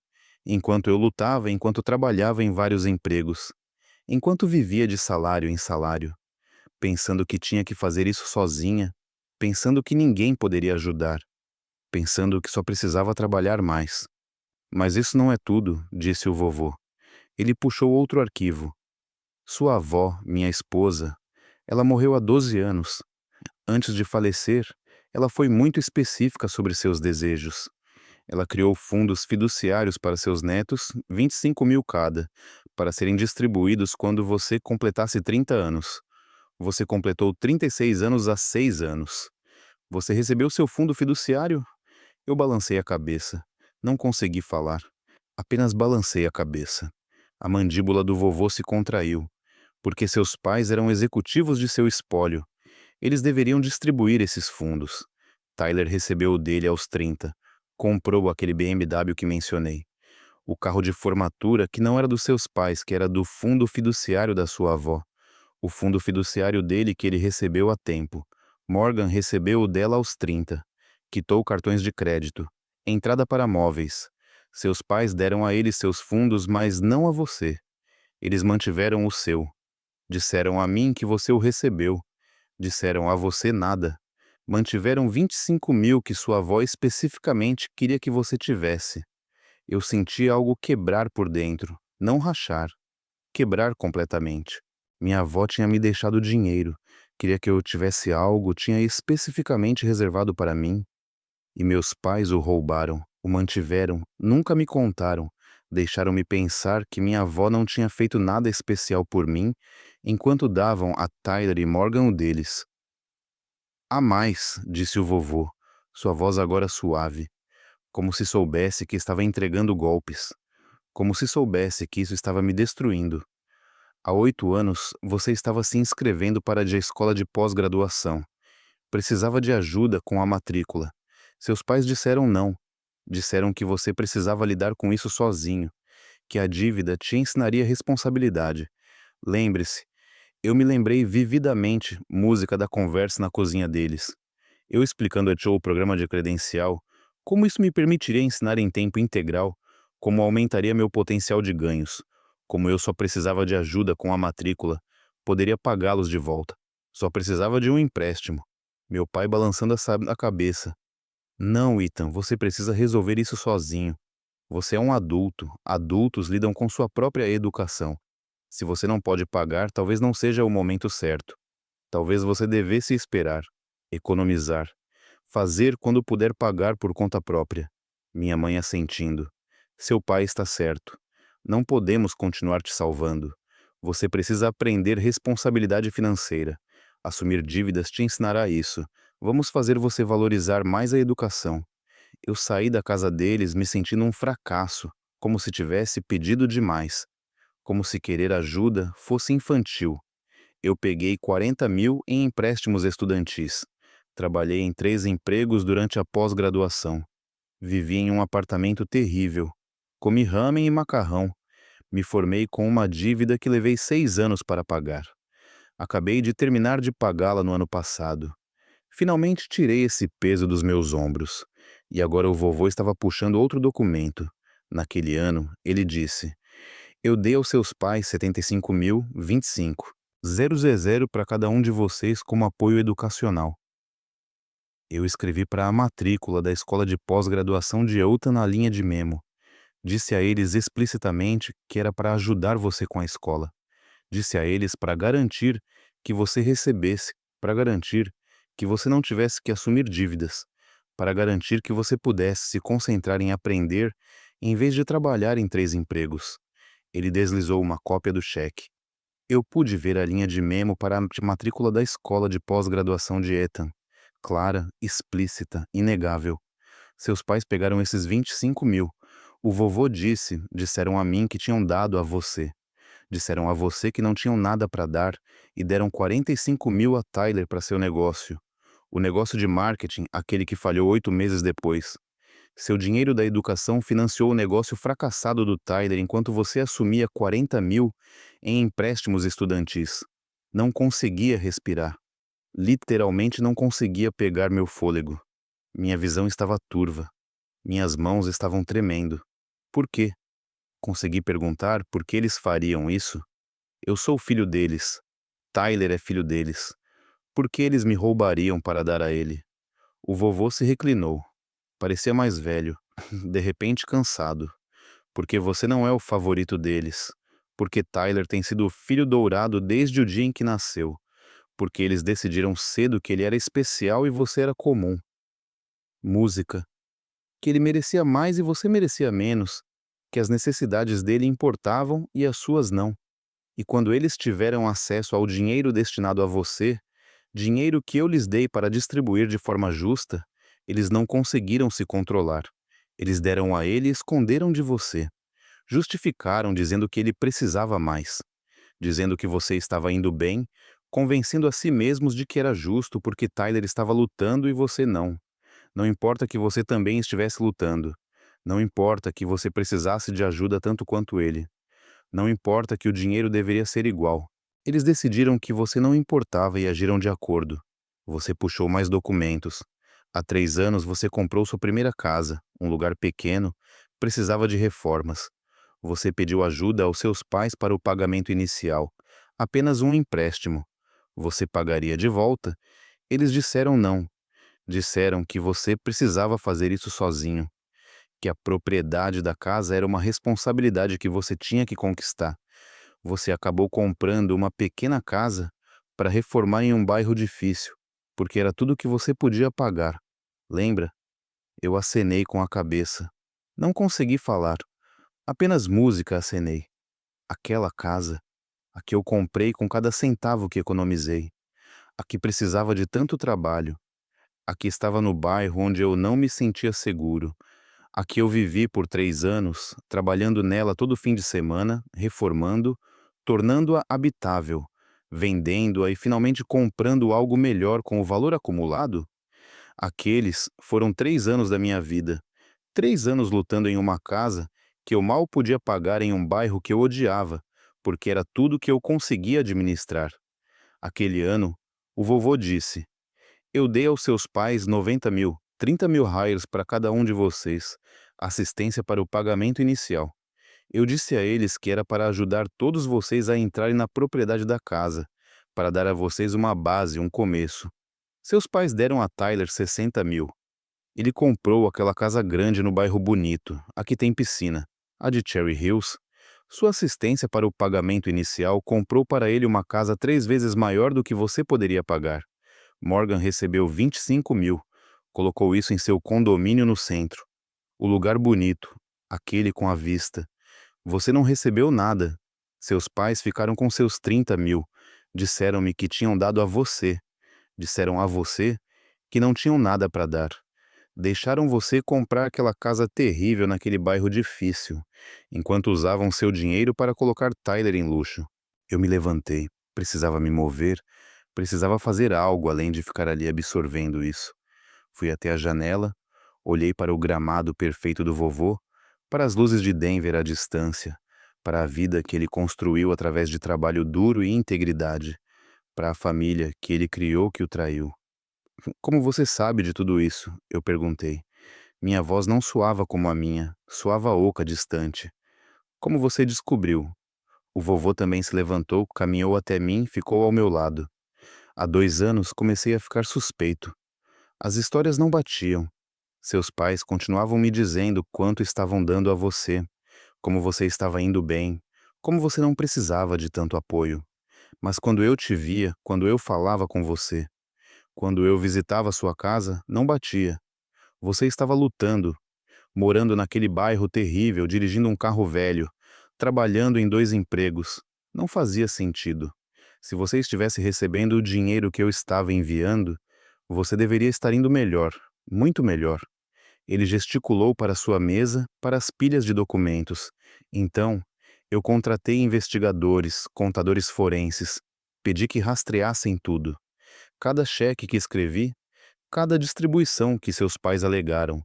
enquanto eu lutava, enquanto trabalhava em vários empregos, enquanto vivia de salário em salário, pensando que tinha que fazer isso sozinha, pensando que ninguém poderia ajudar, pensando que só precisava trabalhar mais. Mas isso não é tudo, disse o vovô. Ele puxou outro arquivo. Sua avó, minha esposa, ela morreu há 12 anos. Antes de falecer, ela foi muito específica sobre seus desejos. Ela criou fundos fiduciários para seus netos, 25 mil cada, para serem distribuídos quando você completasse 30 anos. Você completou 36 anos há 6 anos. Você recebeu seu fundo fiduciário? Eu balancei a cabeça. Não consegui falar. Apenas balancei a cabeça. A mandíbula do vovô se contraiu, porque seus pais eram executivos de seu espólio. Eles deveriam distribuir esses fundos. Tyler recebeu o dele aos 30. Comprou aquele BMW que mencionei. O carro de formatura que não era dos seus pais, que era do fundo fiduciário da sua avó. O fundo fiduciário dele que ele recebeu a tempo. Morgan recebeu o dela aos 30. Quitou cartões de crédito. Entrada para móveis. Seus pais deram a ele seus fundos, mas não a você. Eles mantiveram o seu. Disseram a mim que você o recebeu. Disseram a você nada. Mantiveram 25 mil que sua avó especificamente queria que você tivesse. Eu senti algo quebrar por dentro, não rachar. Quebrar completamente. Minha avó tinha me deixado dinheiro. Queria que eu tivesse algo, tinha especificamente reservado para mim. E meus pais o roubaram, o mantiveram, nunca me contaram. Deixaram-me pensar que minha avó não tinha feito nada especial por mim, enquanto davam a Tyler e Morgan o deles. "Há mais", disse o vovô, sua voz agora suave, como se soubesse que estava entregando golpes. como se soubesse que isso estava me destruindo. Há 8 anos, você estava se inscrevendo para a escola de pós-graduação. Precisava de ajuda com a matrícula. Seus pais disseram não. Disseram que você precisava lidar com isso sozinho, que a dívida te ensinaria responsabilidade. Lembre-se, eu me lembrei vividamente música da conversa na cozinha deles. Eu explicando a Joe o programa de credencial, como isso me permitiria ensinar em tempo integral, como aumentaria meu potencial de ganhos, como eu só precisava de ajuda com a matrícula, poderia pagá-los de volta. Só precisava de um empréstimo. Meu pai balançando a cabeça. Não, Ethan, você precisa resolver isso sozinho. Você é um adulto. Adultos lidam com sua própria educação. Se você não pode pagar, talvez não seja o momento certo. Talvez você devesse esperar, economizar, fazer quando puder pagar por conta própria. Minha mãe assentindo. Seu pai está certo. Não podemos continuar te salvando. Você precisa aprender responsabilidade financeira. Assumir dívidas te ensinará isso. Vamos fazer você valorizar mais a educação. Eu saí da casa deles me sentindo um fracasso, como se tivesse pedido demais, como se querer ajuda fosse infantil. Eu peguei 40 mil em empréstimos estudantis. Trabalhei em 3 empregos durante a pós-graduação. Vivi em um apartamento terrível. Comi ramen e macarrão. Me formei com uma dívida que levei 6 anos para pagar. Acabei de terminar de pagá-la no ano passado. Finalmente tirei esse peso dos meus ombros. E agora o vovô estava puxando outro documento. Naquele ano, ele disse: eu dei aos seus pais 75.025. 000 para cada um de vocês como apoio educacional. Eu escrevi para a matrícula da escola de pós-graduação de Utah na linha de memo. Disse a eles explicitamente que era para ajudar você com a escola. Disse a eles para garantir que você recebesse, para garantir que você não tivesse que assumir dívidas, para garantir que você pudesse se concentrar em aprender em vez de trabalhar em 3 empregos. Ele deslizou uma cópia do cheque. Eu pude ver a linha de memo para a matrícula da escola de pós-graduação de Ethan. Clara, explícita, inegável. Seus pais pegaram esses 25 mil. O vovô disseram a mim que tinham dado a você. Disseram a você que não tinham nada para dar e deram 45 mil a Tyler para seu negócio. O negócio de marketing, aquele que falhou 8 meses depois. Seu dinheiro da educação financiou o negócio fracassado do Tyler enquanto você assumia 40 mil em empréstimos estudantis. Não conseguia respirar. Literalmente não conseguia pegar meu fôlego. Minha visão estava turva. Minhas mãos estavam tremendo. Por quê? Consegui perguntar por que eles fariam isso. Eu sou filho deles. Tyler é filho deles. Por que eles me roubariam para dar a ele? O vovô se reclinou. Parecia mais velho, de repente cansado. Porque você não é o favorito deles. Porque Tyler tem sido o filho dourado desde o dia em que nasceu. Porque eles decidiram cedo que ele era especial e você era comum. Música. Que ele merecia mais e você merecia menos. Que as necessidades dele importavam e as suas não. E quando eles tiveram acesso ao dinheiro destinado a você, dinheiro que eu lhes dei para distribuir de forma justa, eles não conseguiram se controlar. Eles deram a ele e esconderam de você. Justificaram dizendo que ele precisava mais. Dizendo que você estava indo bem, convencendo a si mesmos de que era justo porque Tyler estava lutando e você não. Não importa que você também estivesse lutando. Não importa que você precisasse de ajuda tanto quanto ele. Não importa que o dinheiro deveria ser igual. Eles decidiram que você não importava e agiram de acordo. Você puxou mais documentos. Há 3 anos você comprou sua primeira casa, um lugar pequeno, precisava de reformas. Você pediu ajuda aos seus pais para o pagamento inicial, apenas um empréstimo. Você pagaria de volta? Eles disseram não. Disseram que você precisava fazer isso sozinho, que a propriedade da casa era uma responsabilidade que você tinha que conquistar. Você acabou comprando uma pequena casa para reformar em um bairro difícil, porque era tudo que você podia pagar. Lembra? Eu acenei com a cabeça. Não consegui falar. Apenas música acenei. Aquela casa, a que eu comprei com cada centavo que economizei, a que precisava de tanto trabalho, a que estava no bairro onde eu não me sentia seguro, Aqui eu vivi por 3 anos, trabalhando nela todo fim de semana, reformando, tornando-a habitável, vendendo-a e finalmente comprando algo melhor com o valor acumulado. Aqueles foram 3 anos da minha vida. 3 anos lutando em uma casa que eu mal podia pagar em um bairro que eu odiava, porque era tudo que eu conseguia administrar. Aquele ano, o vovô disse: eu dei aos seus pais 90 mil, 30 mil hires para cada um de vocês, assistência para o pagamento inicial. Eu disse a eles que era para ajudar todos vocês a entrarem na propriedade da casa, para dar a vocês uma base, um começo. Seus pais deram a Tyler 60 mil. Ele comprou aquela casa grande no bairro bonito, a que tem piscina, a de Cherry Hills. Sua assistência para o pagamento inicial comprou para ele uma casa 3 vezes maior do que você poderia pagar. Morgan recebeu 25 mil, colocou isso em seu condomínio no centro. O lugar bonito, aquele com a vista. Você não recebeu nada. Seus pais ficaram com seus 30 mil. Disseram-me que tinham dado a você. Disseram a você que não tinham nada para dar. Deixaram você comprar aquela casa terrível naquele bairro difícil, enquanto usavam seu dinheiro para colocar Tyler em luxo. Eu me levantei, precisava me mover, precisava fazer algo além de ficar ali absorvendo isso. Fui até a janela, olhei para o gramado perfeito do vovô, para as luzes de Denver à distância, para a vida que ele construiu através de trabalho duro e integridade, para a família que ele criou que o traiu. Como você sabe de tudo isso? Eu perguntei. Minha voz não soava como a minha, soava oca, distante. Como você descobriu? O vovô também se levantou, caminhou até mim, ficou ao meu lado. Há 2 anos comecei a ficar suspeito. As histórias não batiam. Seus pais continuavam me dizendo quanto estavam dando a você, como você estava indo bem, como você não precisava de tanto apoio. Mas quando eu te via, quando eu falava com você, quando eu visitava sua casa, não batia. Você estava lutando, morando naquele bairro terrível, dirigindo um carro velho, trabalhando em 2 empregos. Não fazia sentido. Se você estivesse recebendo o dinheiro que eu estava enviando, você deveria estar indo melhor, muito melhor. Ele gesticulou para sua mesa, para as pilhas de documentos. Então, eu contratei investigadores, contadores forenses. Pedi que rastreassem tudo. Cada cheque que escrevi, cada distribuição que seus pais alegaram,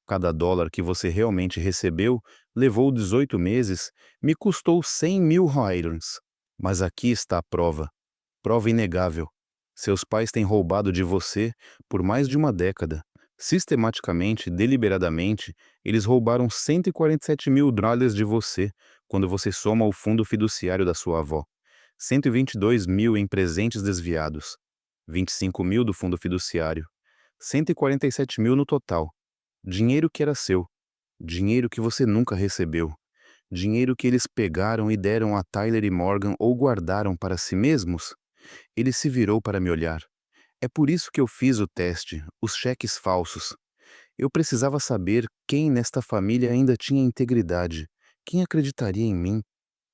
cada dólar que você realmente recebeu, levou 18 meses, me custou 100 mil irons. Mas aqui está a prova. Prova inegável. Seus pais têm roubado de você por mais de uma década. Sistematicamente, deliberadamente, eles roubaram 147 mil dólares de você quando você soma o fundo fiduciário da sua avó. 122 mil em presentes desviados. 25 mil do fundo fiduciário. 147 mil no total. Dinheiro que era seu. Dinheiro que você nunca recebeu. Dinheiro que eles pegaram e deram a Tyler e Morgan ou guardaram para si mesmos. Ele se virou para me olhar. É por isso que eu fiz o teste, os cheques falsos. Eu precisava saber quem nesta família ainda tinha integridade, quem acreditaria em mim,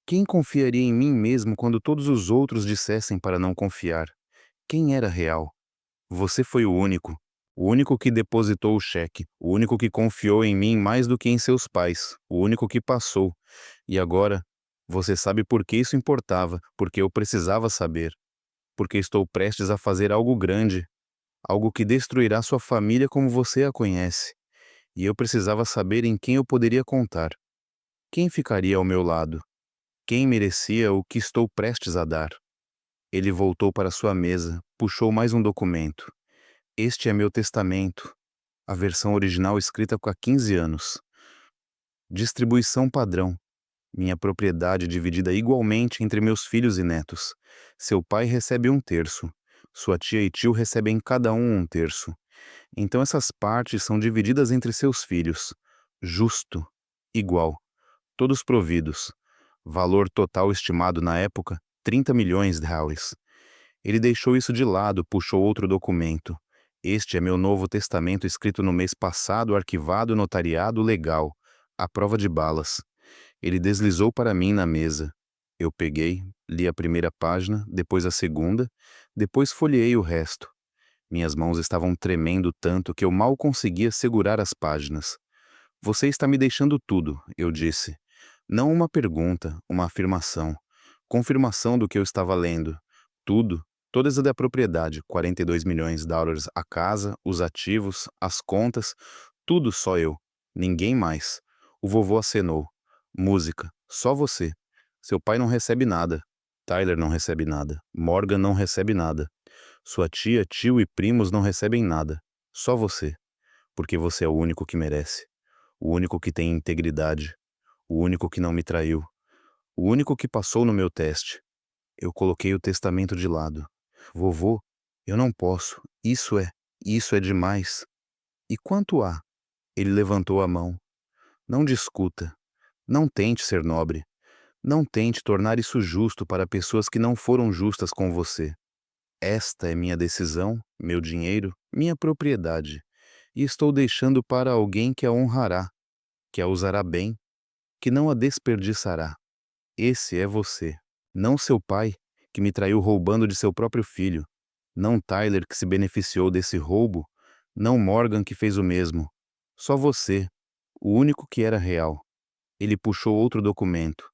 quem confiaria em mim mesmo quando todos os outros dissessem para não confiar. Quem era real? Você foi o único que depositou o cheque, o único que confiou em mim mais do que em seus pais, o único que passou. E agora, você sabe por que isso importava, porque eu precisava saber. Porque estou prestes a fazer algo grande, algo que destruirá sua família como você a conhece. E eu precisava saber em quem eu poderia contar. Quem ficaria ao meu lado? Quem merecia o que estou prestes a dar? Ele voltou para sua mesa, puxou mais um documento. Este é meu testamento, a versão original escrita há 15 anos. Distribuição padrão. Minha propriedade dividida igualmente entre meus filhos e netos. Seu pai recebe 1/3. Sua tia e tio recebem cada um 1/3. Então essas partes são divididas entre seus filhos. Justo. Igual. Todos providos. Valor total estimado na época, 30 milhões de reais. Ele deixou isso de lado, puxou outro documento. Este é meu novo testamento escrito no mês passado, arquivado, notariado, legal. A prova de balas. Ele deslizou para mim na mesa. Eu peguei, li a primeira página, depois a segunda, depois folheei o resto. Minhas mãos estavam tremendo tanto que eu mal conseguia segurar as páginas. Você está me deixando tudo, eu disse. Não uma pergunta, uma afirmação. Confirmação do que eu estava lendo. Tudo. Toda essa da propriedade, 42 milhões de dólares, a casa, os ativos, as contas, tudo só eu. Ninguém mais. O vovô acenou. Música. Só você. Seu pai não recebe nada. Tyler não recebe nada. Morgan não recebe nada. Sua tia, tio e primos não recebem nada. Só você. Porque você é o único que merece. O único que tem integridade. O único que não me traiu. O único que passou no meu teste. Eu coloquei o testamento de lado. Vovô, eu não posso. Isso é demais. E quanto há? Ele levantou a mão. Não discuta. Não tente ser nobre. Não tente tornar isso justo para pessoas que não foram justas com você. Esta é minha decisão, meu dinheiro, minha propriedade. E estou deixando para alguém que a honrará, que a usará bem, que não a desperdiçará. Esse é você. Não seu pai, que me traiu roubando de seu próprio filho. Não Tyler, que se beneficiou desse roubo. Não Morgan, que fez o mesmo. Só você, o único que era real. Ele puxou outro documento.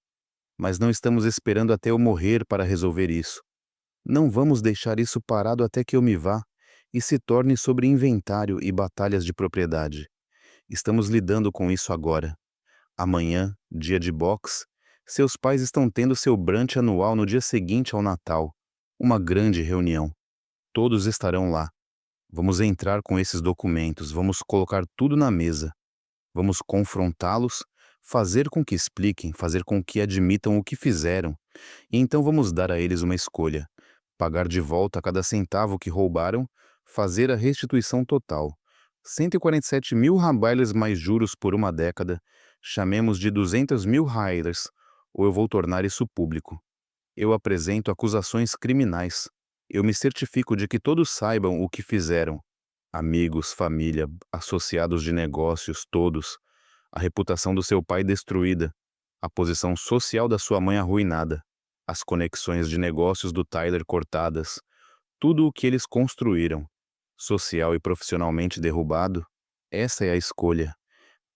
Mas não estamos esperando até eu morrer para resolver isso. Não vamos deixar isso parado até que eu me vá e se torne sobre inventário e batalhas de propriedade. Estamos lidando com isso agora. Amanhã, dia de boxe, seus pais estão tendo seu brunch anual no dia seguinte ao Natal. Uma grande reunião. Todos estarão lá. Vamos entrar com esses documentos, vamos colocar tudo na mesa. Vamos confrontá-los, fazer com que expliquem, fazer com que admitam o que fizeram. E então vamos dar a eles uma escolha. Pagar de volta cada centavo que roubaram, fazer a restituição total. 147 mil rabailers mais juros por uma década, chamemos de 200 mil railers, ou eu vou tornar isso público. Eu apresento acusações criminais. Eu me certifico de que todos saibam o que fizeram. Amigos, família, associados de negócios, todos. A reputação do seu pai destruída. A posição social da sua mãe arruinada. As conexões de negócios do Tyler cortadas. Tudo o que eles construíram. Social e profissionalmente derrubado. Essa é a escolha.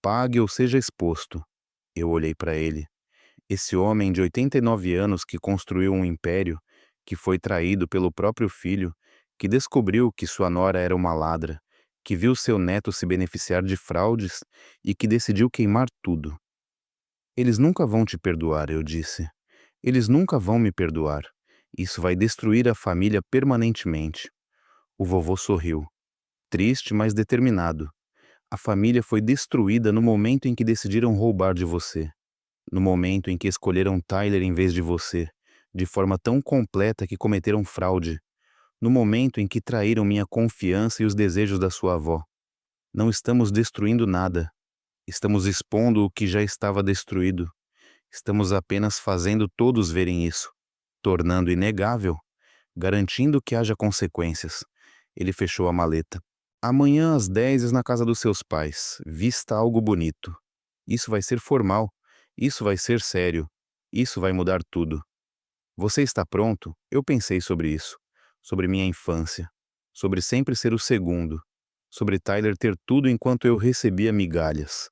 Pague ou seja exposto. Eu olhei para ele. Esse homem de 89 anos que construiu um império, que foi traído pelo próprio filho, que descobriu que sua nora era uma ladra, que viu seu neto se beneficiar de fraudes e que decidiu queimar tudo. Eles nunca vão te perdoar, eu disse. Eles nunca vão me perdoar. Isso vai destruir a família permanentemente. O vovô sorriu, triste, mas determinado. A família foi destruída no momento em que decidiram roubar de você. No momento em que escolheram Tyler em vez de você, de forma tão completa que cometeram fraude. No momento em que traíram minha confiança e os desejos da sua avó. Não estamos destruindo nada. Estamos expondo o que já estava destruído. Estamos apenas fazendo todos verem isso, tornando inegável, garantindo que haja consequências. Ele fechou a maleta. Amanhã às 10 na casa dos seus pais. Vista algo bonito. Isso vai ser formal. Isso vai ser sério. Isso vai mudar tudo. Você está pronto? Eu pensei sobre isso. Sobre minha infância. Sobre sempre ser o segundo. Sobre Tyler ter tudo enquanto eu recebia migalhas.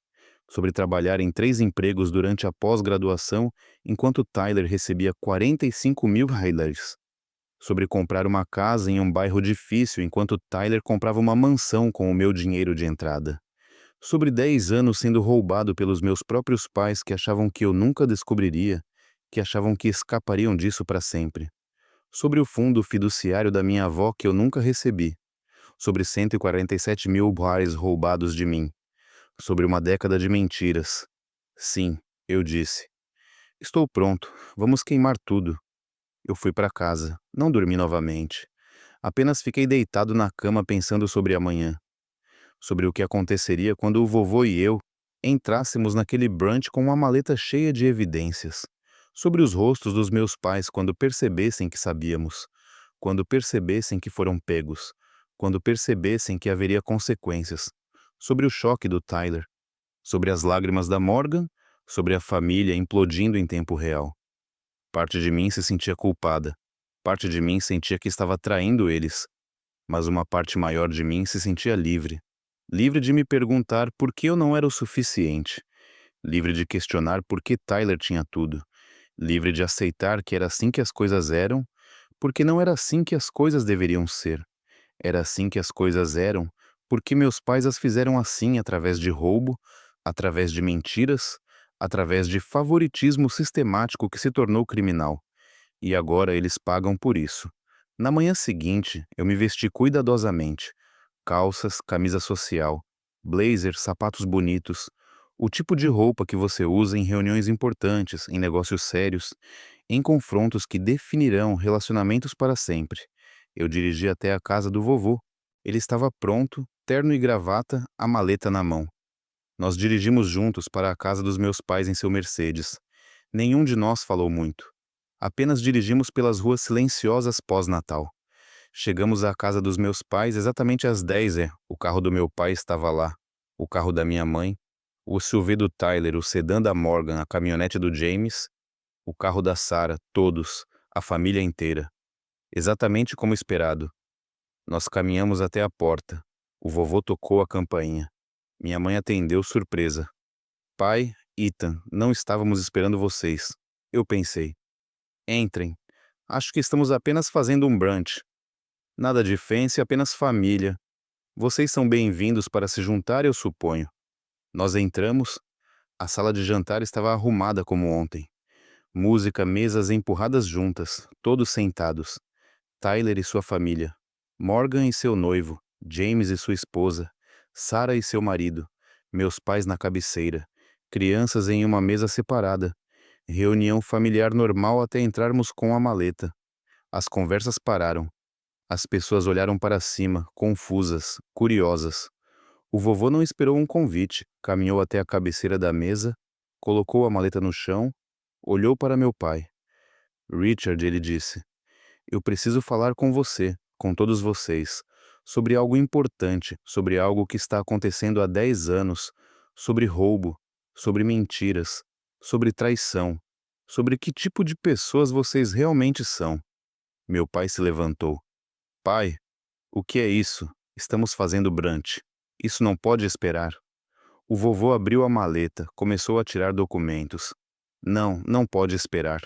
Sobre trabalhar em 3 empregos durante a pós-graduação enquanto Tyler recebia 45 mil railers. Sobre comprar uma casa em um bairro difícil enquanto Tyler comprava uma mansão com o meu dinheiro de entrada. Sobre 10 anos sendo roubado pelos meus próprios pais que achavam que eu nunca descobriria, que achavam que escapariam disso para sempre. Sobre o fundo fiduciário da minha avó que eu nunca recebi. Sobre 147 mil bares roubados de mim. Sobre uma década de mentiras. Sim, eu disse. Estou pronto, vamos queimar tudo. Eu fui para casa, não dormi novamente. Apenas fiquei deitado na cama pensando sobre amanhã. Sobre o que aconteceria quando o vovô e eu entrássemos naquele brunch com uma maleta cheia de evidências. Sobre os rostos dos meus pais quando percebessem que sabíamos. Quando percebessem que foram pegos. Quando percebessem que haveria consequências. Sobre o choque do Tyler. Sobre as lágrimas da Morgan. Sobre a família implodindo em tempo real. Parte de mim se sentia culpada. Parte de mim sentia que estava traindo eles. Mas uma parte maior de mim se sentia livre. livre de me perguntar por que eu não era o suficiente, livre de questionar por que Tyler tinha tudo, livre de aceitar que era assim que as coisas eram, porque não era assim que as coisas deveriam ser. Era assim que as coisas eram, porque meus pais as fizeram assim através de roubo, através de mentiras, através de favoritismo sistemático que se tornou criminal. E agora eles pagam por isso. Na manhã seguinte, eu me vesti cuidadosamente. Calças, camisa social, blazer, sapatos bonitos. O tipo de roupa que você usa em reuniões importantes, em negócios sérios, em confrontos que definirão relacionamentos para sempre. Eu dirigi até a casa do vovô. Ele estava pronto, terno e gravata, a maleta na mão. Nós dirigimos juntos para a casa dos meus pais em seu Mercedes. Nenhum de nós falou muito. Apenas dirigimos pelas ruas silenciosas pós-Natal. Chegamos à casa dos meus pais exatamente às 10. O carro do meu pai estava lá. O carro da minha mãe. O SUV do Tyler, o sedã da Morgan, a caminhonete do James. O carro da Sarah, todos. A família inteira. Exatamente como esperado. Nós caminhamos até a porta. O vovô tocou a campainha. Minha mãe atendeu surpresa. Pai, Ethan, não estávamos esperando vocês. Eu pensei. Entrem. Acho que estamos apenas fazendo um brunch. Nada de fancy, apenas família. Vocês são bem-vindos para se juntar, eu suponho. Nós entramos. A sala de jantar estava arrumada como ontem. Música, mesas empurradas juntas, todos sentados. Tyler e sua família. Morgan e seu noivo. James e sua esposa. Sarah e seu marido. Meus pais na cabeceira. Crianças em uma mesa separada. Reunião familiar normal até entrarmos com a maleta. As conversas pararam. As pessoas olharam para cima, confusas, curiosas. O vovô não esperou um convite, caminhou até a cabeceira da mesa, colocou a maleta no chão, olhou para meu pai. Richard, ele disse, eu preciso falar com você, com todos vocês, sobre algo importante, sobre algo que está acontecendo há 10 anos, sobre roubo, sobre mentiras, sobre traição, sobre que tipo de pessoas vocês realmente são. Meu pai se levantou. Pai, o que é isso? Estamos fazendo brunch. Isso não pode esperar. O vovô abriu a maleta, começou a tirar documentos. Não, não pode esperar.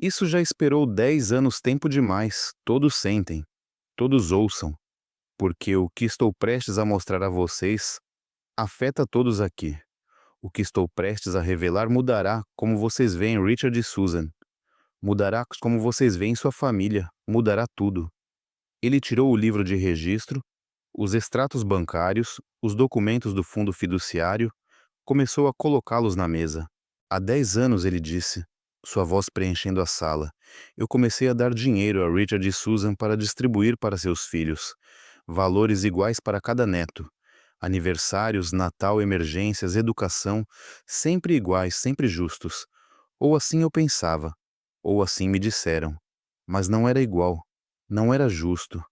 Isso já esperou 10 anos tempo demais. Todos sentem. Todos ouçam. Porque o que estou prestes a mostrar a vocês afeta todos aqui. O que estou prestes a revelar mudará como vocês veem Richard e Susan. Mudará como vocês veem sua família. Mudará tudo. Ele tirou o livro de registro, os extratos bancários, os documentos do fundo fiduciário, começou a colocá-los na mesa. Há 10 anos, ele disse, sua voz preenchendo a sala, eu comecei a dar dinheiro a Richard e Susan para distribuir para seus filhos. Valores iguais para cada neto. Aniversários, Natal, emergências, educação, sempre iguais, sempre justos. Ou assim eu pensava, ou assim me disseram. Mas não era igual, não era justo.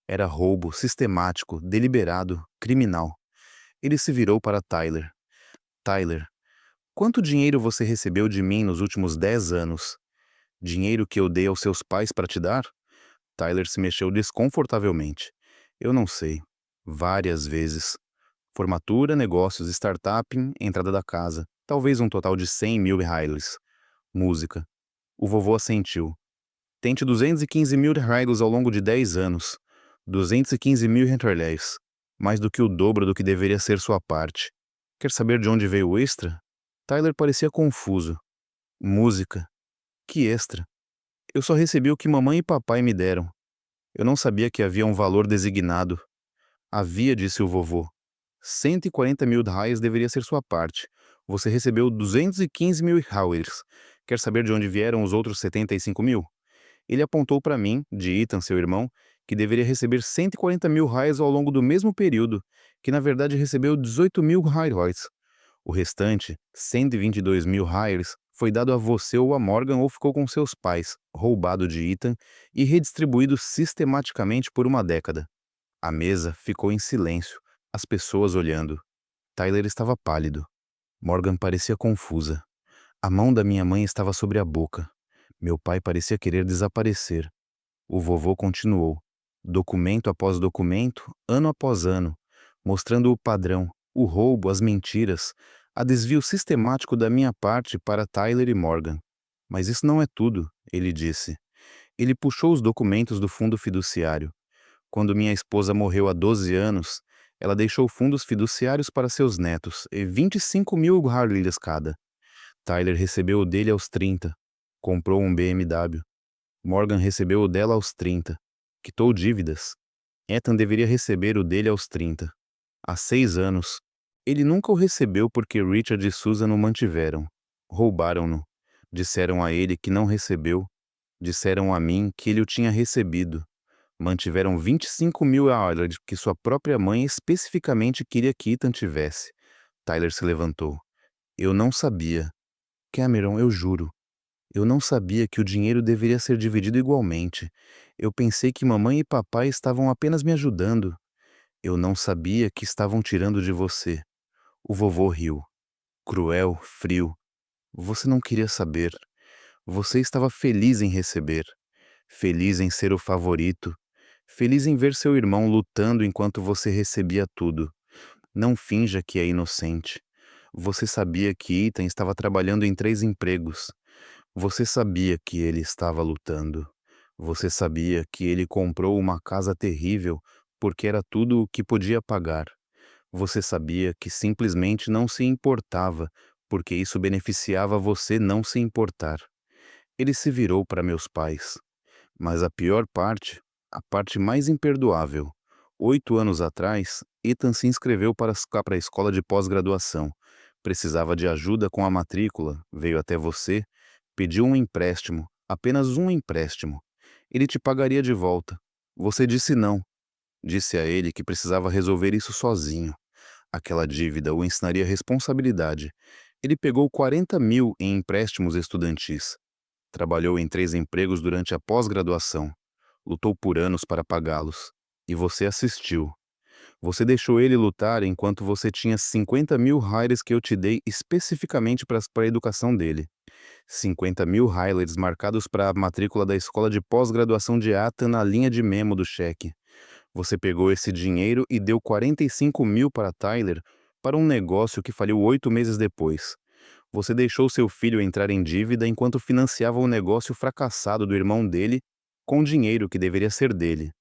Era roubo, sistemático, deliberado, criminal. Ele se virou para Tyler. Tyler, quanto dinheiro você recebeu de mim nos últimos 10 anos? Dinheiro que eu dei aos seus pais para te dar? Tyler se mexeu desconfortavelmente. Eu não sei. Várias vezes. Formatura, negócios, startup, entrada da casa. Talvez um total de 100 mil reais. Música. O vovô assentiu. Tente 215 mil reais ao longo de 10 anos. 215 mil reais. Mais do que o dobro do que deveria ser sua parte. Quer saber de onde veio o extra? Tyler parecia confuso. Música. Que extra? Eu só recebi o que mamãe e papai me deram. Eu não sabia que havia um valor designado. Havia, disse o vovô. 140 mil reais deveria ser sua parte. Você recebeu 215 mil reais. Quer saber de onde vieram os outros 75 mil? Ele apontou para mim, de Ethan, seu irmão, que deveria receber 140 mil reais ao longo do mesmo período, que na verdade recebeu 18 mil reais. O restante, 122 mil reais, foi dado a você ou a Morgan ou ficou com seus pais, roubado de Ethan e redistribuído sistematicamente por uma década. A mesa ficou em silêncio, as pessoas olhando. Tyler estava pálido. Morgan parecia confusa. A mão da minha mãe estava sobre a boca. Meu pai parecia querer desaparecer. O vovô continuou. Documento após documento, ano após ano. mostrando o padrão, o roubo, as mentiras, a desvio sistemático da minha parte para Tyler e Morgan. Mas isso não é tudo, ele disse. Ele puxou os documentos do fundo fiduciário. Quando minha esposa morreu há 12 anos, ela deixou fundos fiduciários para seus netos e 25 mil Harleys cada. Tyler recebeu o dele aos 30. Comprou um BMW. Morgan recebeu o dela aos 30. Quitou dívidas. Ethan deveria receber o dele aos 30. Há 6 anos. Ele nunca o recebeu porque Richard e Susan o mantiveram. Roubaram-no. Disseram a ele que não recebeu. Disseram a mim que ele o tinha recebido. Mantiveram 25 mil dólares que sua própria mãe especificamente queria que Ethan tivesse. Tyler se levantou. Eu não sabia. Cameron, eu juro. Eu não sabia que o dinheiro deveria ser dividido igualmente. Eu pensei que mamãe e papai estavam apenas me ajudando. Eu não sabia que estavam tirando de você. O vovô riu. Cruel, frio. Você não queria saber. Você estava feliz em receber. Feliz em ser o favorito. Feliz em ver seu irmão lutando enquanto você recebia tudo. Não finja que é inocente. Você sabia que Ethan estava trabalhando em 3 empregos. Você sabia que ele estava lutando. Você sabia que ele comprou uma casa terrível porque era tudo o que podia pagar. Você sabia que simplesmente não se importava porque isso beneficiava você não se importar. Ele se virou para meus pais. Mas a parte mais imperdoável. 8 anos atrás, Ethan se inscreveu para a escola de pós-graduação. Precisava de ajuda com a matrícula, veio até você, pediu um empréstimo, apenas um empréstimo. Ele te pagaria de volta. Você disse não. Disse a ele que precisava resolver isso sozinho. Aquela dívida o ensinaria responsabilidade. Ele pegou 40 mil em empréstimos estudantis. Trabalhou em 3 empregos durante a pós-graduação. Lutou por anos para pagá-los. E você assistiu. Você deixou ele lutar enquanto você tinha 50 mil Hyles que eu te dei especificamente para a educação dele. 50 mil Hyles marcados para a matrícula da escola de pós-graduação de Ethan na linha de memo do cheque. Você pegou esse dinheiro e deu 45 mil para Tyler para um negócio que faliu 8 meses depois. Você deixou seu filho entrar em dívida enquanto financiava o negócio fracassado do irmão dele com dinheiro que deveria ser dele.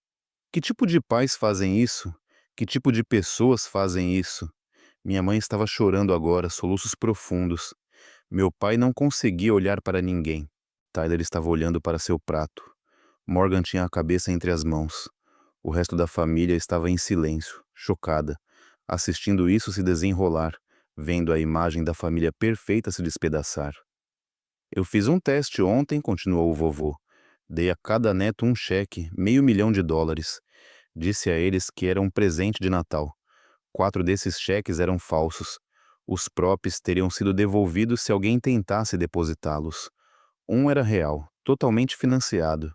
Que tipo de pais fazem isso? Que tipo de pessoas fazem isso? Minha mãe estava chorando agora, soluços profundos. Meu pai não conseguia olhar para ninguém. Tyler estava olhando para seu prato. Morgan tinha a cabeça entre as mãos. O resto da família estava em silêncio, chocada, assistindo isso se desenrolar, vendo a imagem da família perfeita se despedaçar. Eu fiz um teste ontem, continuou o vovô. Dei a cada neto um cheque, $500.000. Disse a eles que era um presente de Natal. 4 desses cheques eram falsos. Os props teriam sido devolvidos se alguém tentasse depositá-los. Um era real, totalmente financiado.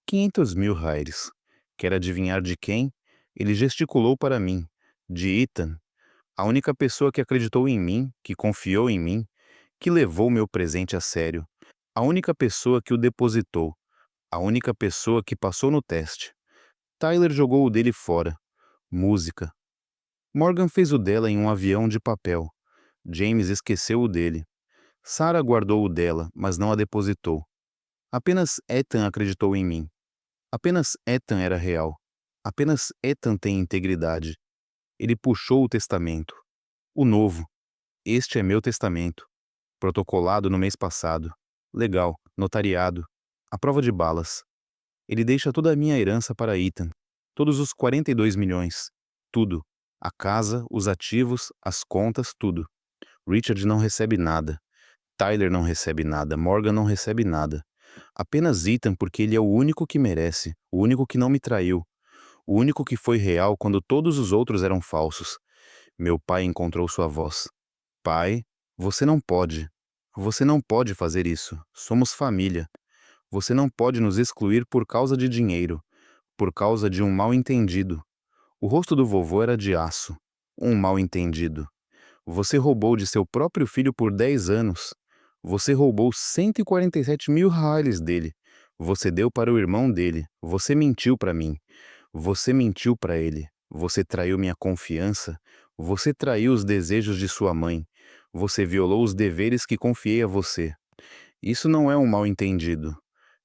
500 mil Hyles. Quer adivinhar de quem? Ele gesticulou para mim. De Ethan. A única pessoa que acreditou em mim, que confiou em mim, que levou meu presente a sério. A única pessoa que o depositou. A única pessoa que passou no teste. Tyler jogou o dele fora. Música. Morgan fez o dela em um avião de papel. James esqueceu o dele. Sarah guardou o dela, mas não a depositou. Apenas Ethan acreditou em mim. Apenas Ethan era real. Apenas Ethan tem integridade. Ele puxou o testamento. O novo. Este é meu testamento. Protocolado no mês passado. Legal. Notariado. A prova de balas. Ele deixa toda a minha herança para Ethan. Todos os 42 milhões. Tudo. A casa, os ativos, as contas, tudo. Richard não recebe nada. Tyler não recebe nada. Morgan não recebe nada. Apenas Ethan porque ele é o único que merece. O único que não me traiu. O único que foi real quando todos os outros eram falsos. Meu pai encontrou sua voz. Pai, você não pode. Você não pode fazer isso. Somos família. Você não pode nos excluir por causa de dinheiro. Por causa de um mal-entendido. O rosto do vovô era de aço. Um mal-entendido. Você roubou de seu próprio filho por 10 anos. Você roubou 147 mil Hyles dele. Você deu para o irmão dele. Você mentiu para mim. Você mentiu para ele. Você traiu minha confiança, você traiu os desejos de sua mãe, você violou os deveres que confiei a você. Isso não é um mal-entendido.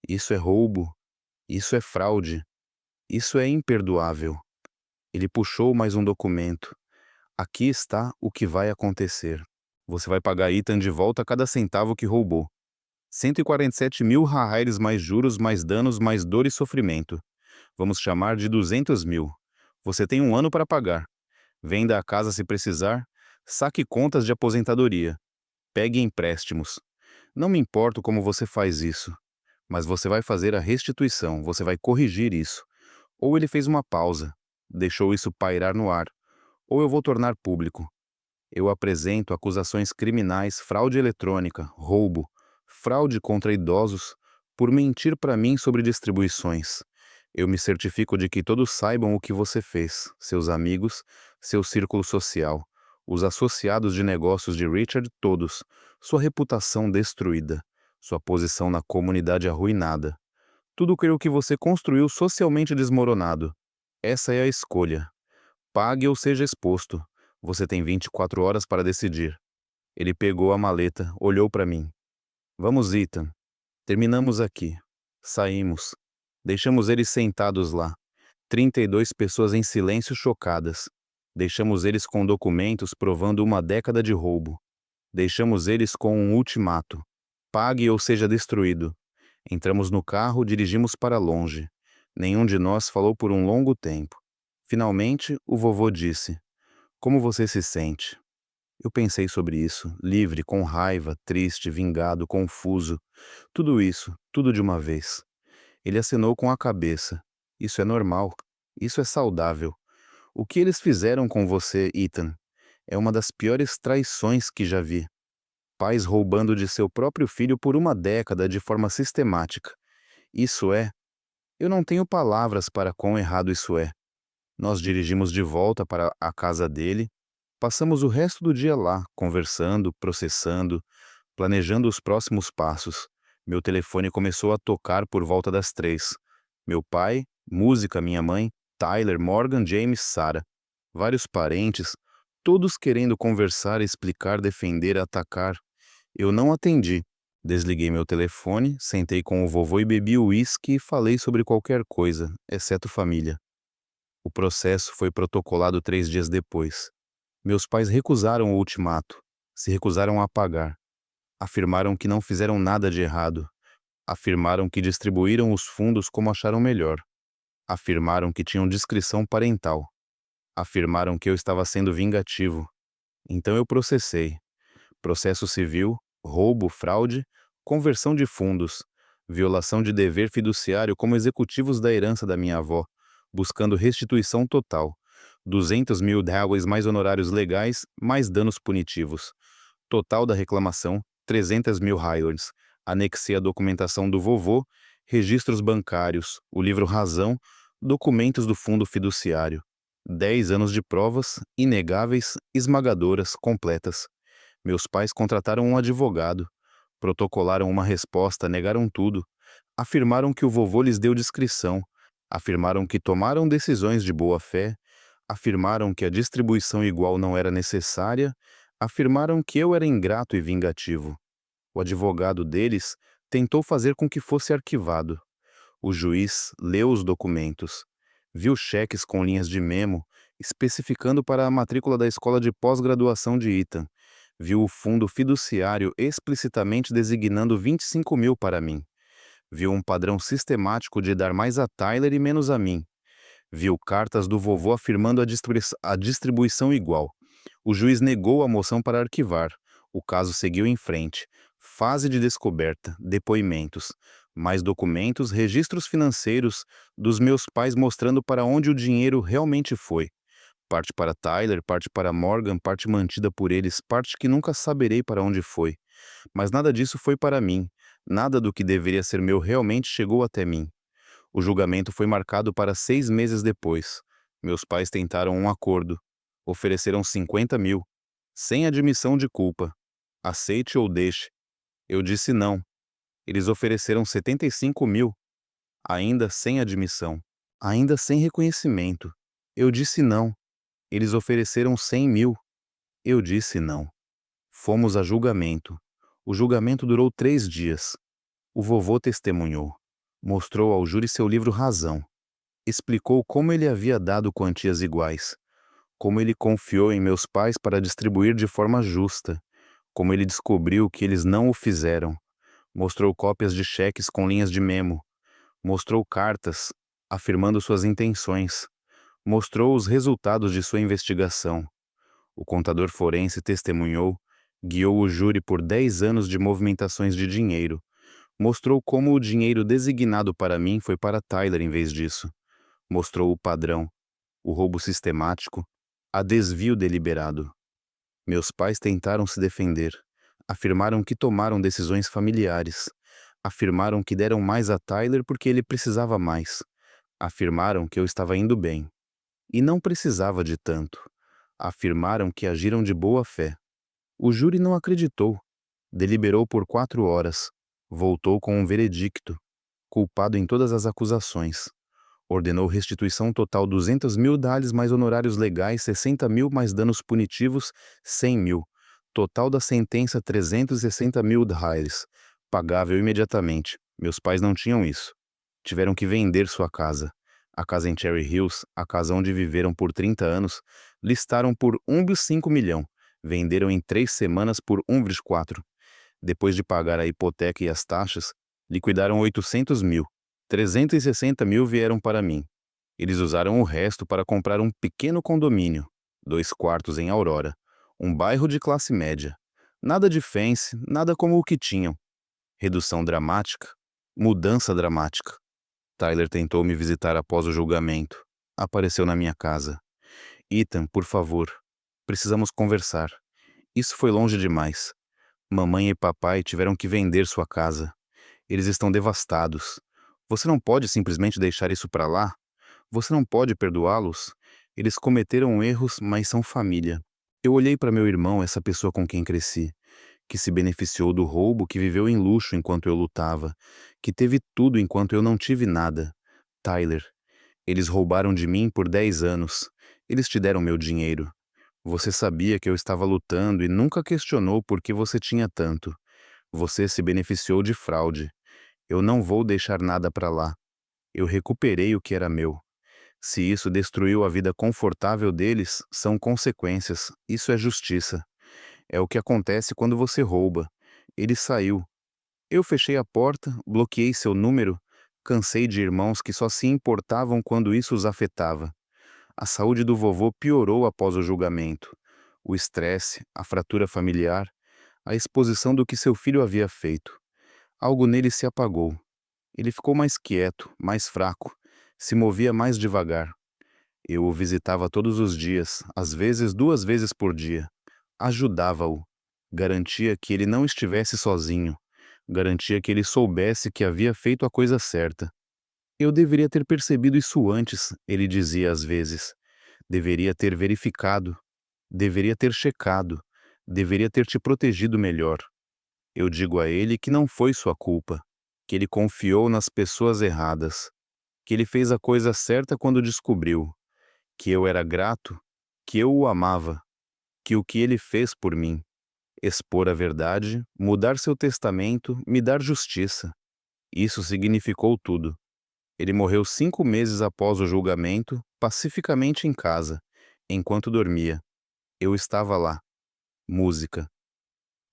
Isso é roubo, isso é fraude, isso é imperdoável. Ele puxou mais um documento. Aqui está o que vai acontecer. Você vai pagar Ethan de volta cada centavo que roubou. 147 mil reais mais juros, mais danos, mais dor e sofrimento. Vamos chamar de 200 mil. Você tem um ano para pagar. Venda a casa se precisar. Saque contas de aposentadoria. Pegue empréstimos. Não me importo como você faz isso, mas você vai fazer a restituição, você vai corrigir isso. Ou ele fez uma pausa, deixou isso pairar no ar, ou eu vou tornar público. Eu apresento acusações criminais, fraude eletrônica, roubo, fraude contra idosos, por mentir para mim sobre distribuições. Eu me certifico de que todos saibam o que você fez, seus amigos, seu círculo social, os associados de negócios de Richard, todos, sua reputação destruída, sua posição na comunidade arruinada. Tudo o que você construiu socialmente desmoronado. Essa é a escolha. Pague ou seja exposto. Você tem 24 horas para decidir. Ele pegou a maleta, olhou para mim. Vamos, Ethan. Terminamos aqui. Saímos. Deixamos eles sentados lá. 32 pessoas em silêncio chocadas. Deixamos eles com documentos provando uma década de roubo. Deixamos eles com um ultimato. Pague ou seja destruído. Entramos no carro, dirigimos para longe. Nenhum de nós falou por um longo tempo. Finalmente, o vovô disse: Como você se sente? Eu pensei sobre isso, livre, com raiva, triste, vingado, confuso. Tudo isso, tudo de uma vez. Ele acenou com a cabeça. Isso é normal. Isso é saudável. O que eles fizeram com você, Ethan, é uma das piores traições que já vi. Pais roubando de seu próprio filho por uma década de forma sistemática. Isso é. Eu não tenho palavras para quão errado isso é. Nós dirigimos de volta para a casa dele. Passamos o resto do dia lá, conversando, processando, planejando os próximos passos. Meu telefone começou a tocar por volta das 3. Meu pai, música, minha mãe, Tyler, Morgan, James, Sarah. Vários parentes, todos querendo conversar, explicar, defender, atacar. Eu não atendi. Desliguei meu telefone, sentei com o vovô e bebi uísque e falei sobre qualquer coisa, exceto família. O processo foi protocolado 3 dias depois. Meus pais recusaram o ultimato, se recusaram a pagar. Afirmaram que não fizeram nada de errado. Afirmaram que distribuíram os fundos como acharam melhor. Afirmaram que tinham discrição parental. Afirmaram que eu estava sendo vingativo. Então eu processei. Processo civil, roubo, fraude, conversão de fundos, violação de dever fiduciário como executivos da herança da minha avó, buscando restituição total. 200 mil dólares mais honorários legais, mais danos punitivos. Total da reclamação, 300 mil highlands. Anexei a documentação do vovô, registros bancários, o livro Razão, documentos do fundo fiduciário. 10 anos de provas, inegáveis, esmagadoras, completas. Meus pais contrataram um advogado, protocolaram uma resposta, negaram tudo. Afirmaram que o vovô lhes deu discrição. Afirmaram que tomaram decisões de boa-fé. Afirmaram que a distribuição igual não era necessária. Afirmaram que eu era ingrato e vingativo. O advogado deles tentou fazer com que fosse arquivado. O juiz leu os documentos. Viu cheques com linhas de memo, especificando para a matrícula da escola de pós-graduação de Ethan. Viu o fundo fiduciário explicitamente designando 25 mil para mim. Viu um padrão sistemático de dar mais a Tyler e menos a mim. Viu cartas do vovô afirmando a distribuição igual. O juiz negou a moção para arquivar. O caso seguiu em frente. Fase de descoberta, depoimentos, mais documentos, registros financeiros dos meus pais mostrando para onde o dinheiro realmente foi. Parte para Tyler, parte para Morgan, parte mantida por eles, parte que nunca saberei para onde foi. Mas nada disso foi para mim. Nada do que deveria ser meu realmente chegou até mim. O julgamento foi marcado para 6 meses depois. Meus pais tentaram um acordo. Ofereceram 50 mil, sem admissão de culpa. Aceite ou deixe. Eu disse não. Eles ofereceram 75 mil, ainda sem admissão, ainda sem reconhecimento. Eu disse não. Eles ofereceram 100.000. Eu disse não. Fomos a julgamento. O julgamento durou 3 dias. O vovô testemunhou. Mostrou ao júri seu livro Razão. Explicou como ele havia dado quantias iguais. Como ele confiou em meus pais para distribuir de forma justa. Como ele descobriu que eles não o fizeram. Mostrou cópias de cheques com linhas de memo. Mostrou cartas afirmando suas intenções. Mostrou os resultados de sua investigação. O contador forense testemunhou, guiou o júri por 10 anos de movimentações de dinheiro. Mostrou como o dinheiro designado para mim foi para Tyler em vez disso. Mostrou o padrão, o roubo sistemático, a desvio deliberado. Meus pais tentaram se defender. Afirmaram que tomaram decisões familiares. Afirmaram que deram mais a Tyler porque ele precisava mais. Afirmaram que eu estava indo bem. E não precisava de tanto. Afirmaram que agiram de boa fé. O júri não acreditou. Deliberou por 4 horas. Voltou com um veredicto. Culpado em todas as acusações. Ordenou restituição total $200.000 mais honorários legais, 60.000 mais danos punitivos, 100.000. Total da sentença, $360.000. Pagável imediatamente. Meus pais não tinham isso. Tiveram que vender sua casa. A casa em Cherry Hills, a casa onde viveram por 30 anos, listaram por 1,5 milhão. Venderam em 3 semanas por 1,4. Depois de pagar a hipoteca e as taxas, liquidaram 800.000. 360.000 vieram para mim. Eles usaram o resto para comprar um pequeno condomínio, 2 quartos em Aurora, um bairro de classe média. Nada de fancy, nada como o que tinham. Redução dramática, mudança dramática. Tyler tentou me visitar após o julgamento. Apareceu na minha casa. Ethan, por favor, precisamos conversar. Isso foi longe demais. Mamãe e papai tiveram que vender sua casa. Eles estão devastados. Você não pode simplesmente deixar isso para lá? Você não pode perdoá-los? Eles cometeram erros, mas são família. Eu olhei para meu irmão, essa pessoa com quem cresci, que se beneficiou do roubo, que viveu em luxo enquanto eu lutava, que teve tudo enquanto eu não tive nada. Tyler, eles roubaram de mim por 10 anos. Eles te deram meu dinheiro. Você sabia que eu estava lutando e nunca questionou por que você tinha tanto. Você se beneficiou de fraude. Eu não vou deixar nada para lá. Eu recuperei o que era meu. Se isso destruiu a vida confortável deles, são consequências. Isso é justiça. É o que acontece quando você rouba. Ele saiu. Eu fechei a porta, bloqueei seu número, cansei de irmãos que só se importavam quando isso os afetava. A saúde do vovô piorou após o julgamento. O estresse, a fratura familiar, a exposição do que seu filho havia feito. Algo nele se apagou. Ele ficou mais quieto, mais fraco, se movia mais devagar. Eu o visitava todos os dias, às vezes 2 vezes por dia. Ajudava-o. Garantia que ele não estivesse sozinho. Garantia que ele soubesse que havia feito a coisa certa. Eu deveria ter percebido isso antes, ele dizia às vezes. Deveria ter verificado. Deveria ter checado. Deveria ter te protegido melhor. Eu digo a ele que não foi sua culpa, que ele confiou nas pessoas erradas, que ele fez a coisa certa quando descobriu, que eu era grato, que eu o amava, que o que ele fez por mim, expor a verdade, mudar seu testamento, me dar justiça. Isso significou tudo. Ele morreu 5 meses após o julgamento, pacificamente em casa, enquanto dormia. Eu estava lá. Música.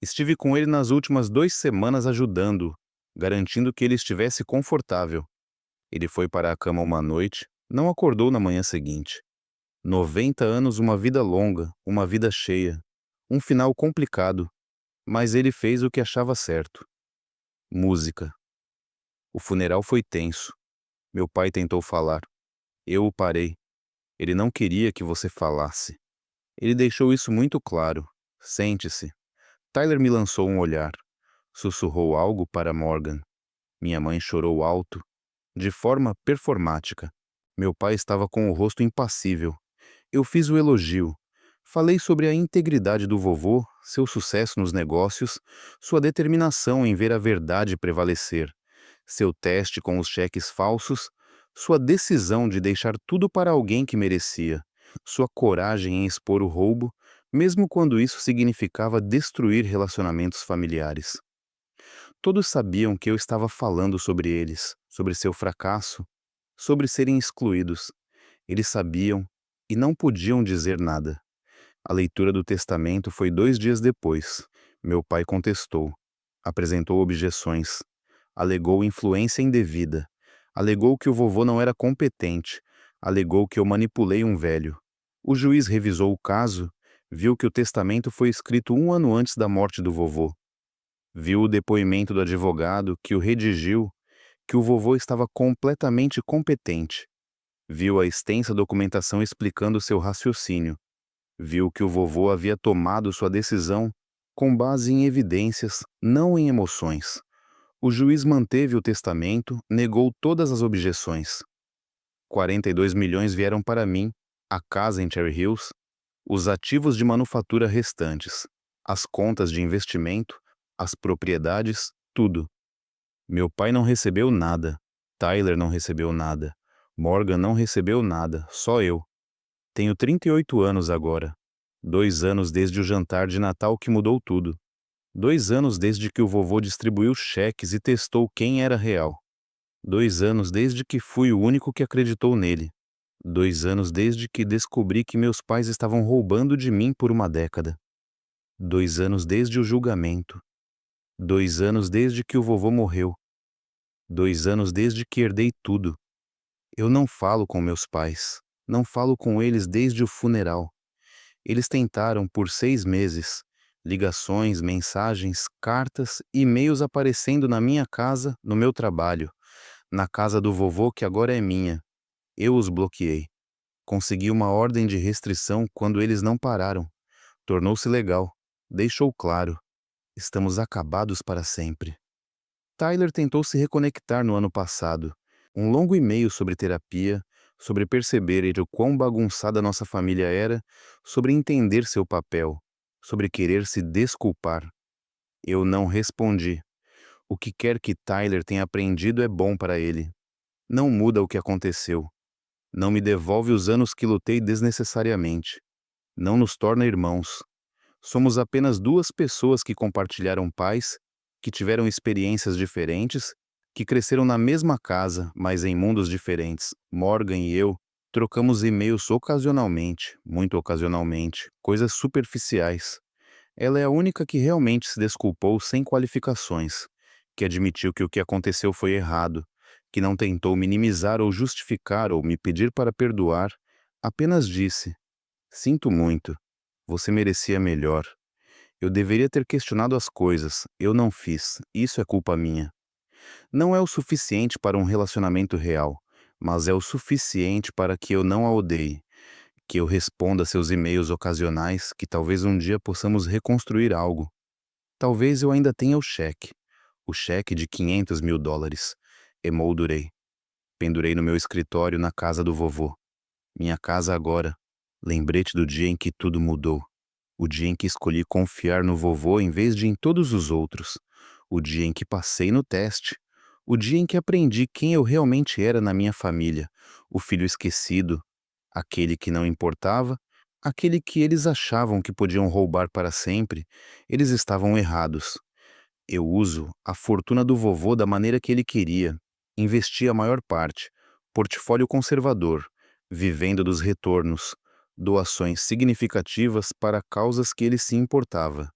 Estive com ele nas últimas 2 semanas ajudando-o, garantindo que ele estivesse confortável. Ele foi para a cama uma noite, não acordou na manhã seguinte. 90 anos, uma vida longa, uma vida cheia. Um final complicado, mas ele fez o que achava certo. Música. O funeral foi tenso. Meu pai tentou falar. Eu o parei. Ele não queria que você falasse. Ele deixou isso muito claro. Sente-se. Tyler me lançou um olhar. Sussurrou algo para Morgan. Minha mãe chorou alto, de forma performática. Meu pai estava com o rosto impassível. Eu fiz o elogio. Falei sobre a integridade do vovô, seu sucesso nos negócios, sua determinação em ver a verdade prevalecer, seu teste com os cheques falsos, Sua decisão de deixar tudo para alguém que merecia, sua coragem em expor o roubo, mesmo quando isso significava destruir relacionamentos familiares. Todos sabiam que eu estava falando sobre eles, sobre seu fracasso, sobre serem excluídos. Eles sabiam e não podiam dizer nada. A leitura do testamento foi 2 dias depois. Meu pai contestou, apresentou objeções, alegou influência indevida, alegou que o vovô não era competente, alegou que eu manipulei um velho. O juiz revisou o caso, viu que o testamento foi escrito 1 ano antes da morte do vovô. Viu o depoimento do advogado que o redigiu, que o vovô estava completamente competente. Viu a extensa documentação explicando seu raciocínio. Viu que o vovô havia tomado sua decisão com base em evidências, não em emoções. O juiz manteve o testamento, negou todas as objeções. 42 milhões vieram para mim, a casa em Cherry Hills, os ativos de manufatura restantes, as contas de investimento, as propriedades, tudo. Meu pai não recebeu nada. Tyler não recebeu nada. Morgan não recebeu nada, só eu. Tenho 38 anos agora. 2 anos desde o jantar de Natal que mudou tudo. 2 anos desde que o vovô distribuiu cheques e testou quem era real. 2 anos desde que fui o único que acreditou nele. 2 anos desde que descobri que meus pais estavam roubando de mim por uma década. 2 anos desde o julgamento. 2 anos desde que o vovô morreu. 2 anos desde que herdei tudo. Eu não falo com meus pais. Não falo com eles desde o funeral. Eles tentaram por 6 meses. Ligações, mensagens, cartas, e-mails aparecendo na minha casa, no meu trabalho, na casa do vovô que agora é minha. Eu os bloqueei. Consegui uma ordem de restrição quando eles não pararam. Tornou-se legal. Deixou claro. Estamos acabados para sempre. Tyler tentou se reconectar no ano passado. Um longo e-mail sobre terapia, sobre perceber o quão bagunçada nossa família era, sobre entender seu papel, sobre querer se desculpar. Eu não respondi. O que quer que Tyler tenha aprendido é bom para ele. Não muda o que aconteceu. Não me devolve os anos que lutei desnecessariamente. Não nos torna irmãos. Somos apenas duas pessoas que compartilharam pais, que tiveram experiências diferentes, que cresceram na mesma casa, mas em mundos diferentes. Morgan e eu trocamos e-mails ocasionalmente, muito ocasionalmente, coisas superficiais. Ela é a única que realmente se desculpou sem qualificações, que admitiu que o que aconteceu foi errado, que não tentou minimizar ou justificar ou me pedir para perdoar, apenas disse: "Sinto muito. Você merecia melhor. Eu deveria ter questionado as coisas, eu não fiz, isso é culpa minha." Não é o suficiente para um relacionamento real, mas é o suficiente para que eu não a odeie, que eu responda seus e-mails ocasionais, que talvez um dia possamos reconstruir algo. Talvez eu ainda tenha o cheque de $500 mil. Emoldurei. Pendurei no meu escritório na casa do vovô. Minha casa agora. Lembrete do dia em que tudo mudou. O dia em que escolhi confiar no vovô em vez de em todos os outros. O dia em que passei no teste. O dia em que aprendi quem eu realmente era na minha família. O filho esquecido. Aquele que não importava. Aquele que eles achavam que podiam roubar para sempre. Eles estavam errados. Eu uso a fortuna do vovô da maneira que ele queria. Investi a maior parte. Portfólio conservador. Vivendo dos retornos. Doações significativas para causas que ele se importava.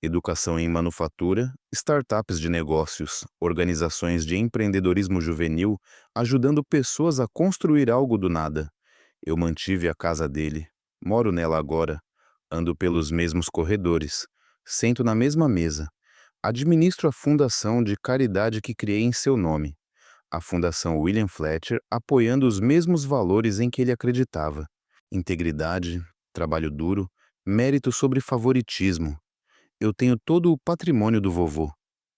Educação em manufatura, startups de negócios, organizações de empreendedorismo juvenil, ajudando pessoas a construir algo do nada. Eu mantive a casa dele. Moro nela agora. Ando pelos mesmos corredores. Sento na mesma mesa. Administro a fundação de caridade que criei em seu nome. A Fundação William Fletcher, apoiando os mesmos valores em que ele acreditava. Integridade, trabalho duro, mérito sobre favoritismo. Eu tenho todo o patrimônio do vovô.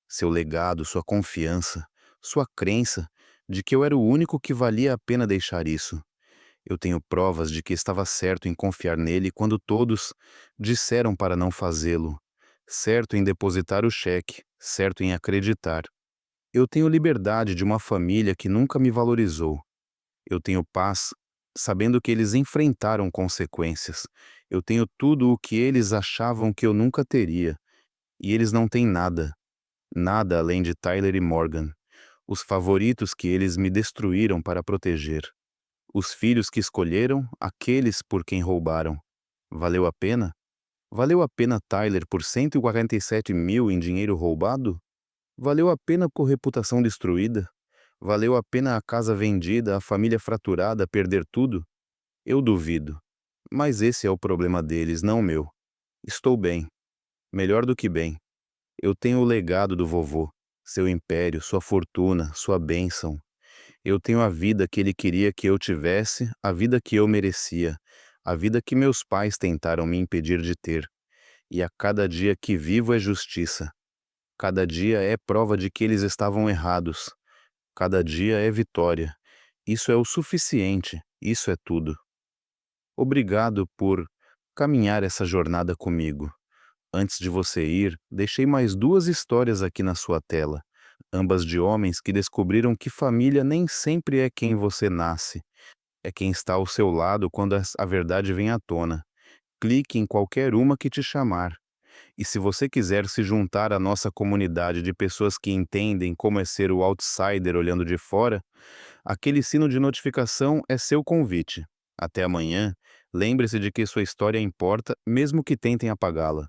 Seu legado, sua confiança, sua crença de que eu era o único que valia a pena deixar isso. Eu tenho provas de que estava certo em confiar nele quando todos disseram para não fazê-lo. Certo em depositar o cheque, certo em acreditar. Eu tenho liberdade de uma família que nunca me valorizou. Eu tenho paz sabendo que eles enfrentaram consequências. Eu tenho tudo o que eles achavam que eu nunca teria. E eles não têm nada. Nada além de Tyler e Morgan. Os favoritos que eles me destruíram para proteger. Os filhos que escolheram, aqueles por quem roubaram. Valeu a pena? Valeu a pena Tyler por 147 mil em dinheiro roubado? Valeu a pena por reputação destruída? Valeu a pena a casa vendida, a família fraturada, perder tudo? Eu duvido. Mas esse é o problema deles, não o meu. Estou bem. Melhor do que bem. Eu tenho o legado do vovô, seu império, sua fortuna, sua bênção. Eu tenho a vida que ele queria que eu tivesse, a vida que eu merecia, a vida que meus pais tentaram me impedir de ter. E a cada dia que vivo é justiça. Cada dia é prova de que eles estavam errados. Cada dia é vitória. Isso é o suficiente, isso é tudo. Obrigado por caminhar essa jornada comigo. Antes de você ir, deixei mais duas histórias aqui na sua tela, ambas de homens que descobriram que família nem sempre é quem você nasce, é quem está ao seu lado quando a verdade vem à tona. Clique em qualquer uma que te chamar. E se você quiser se juntar à nossa comunidade de pessoas que entendem como é ser o outsider olhando de fora, aquele sino de notificação é seu convite. Até amanhã, lembre-se de que sua história importa, mesmo que tentem apagá-la.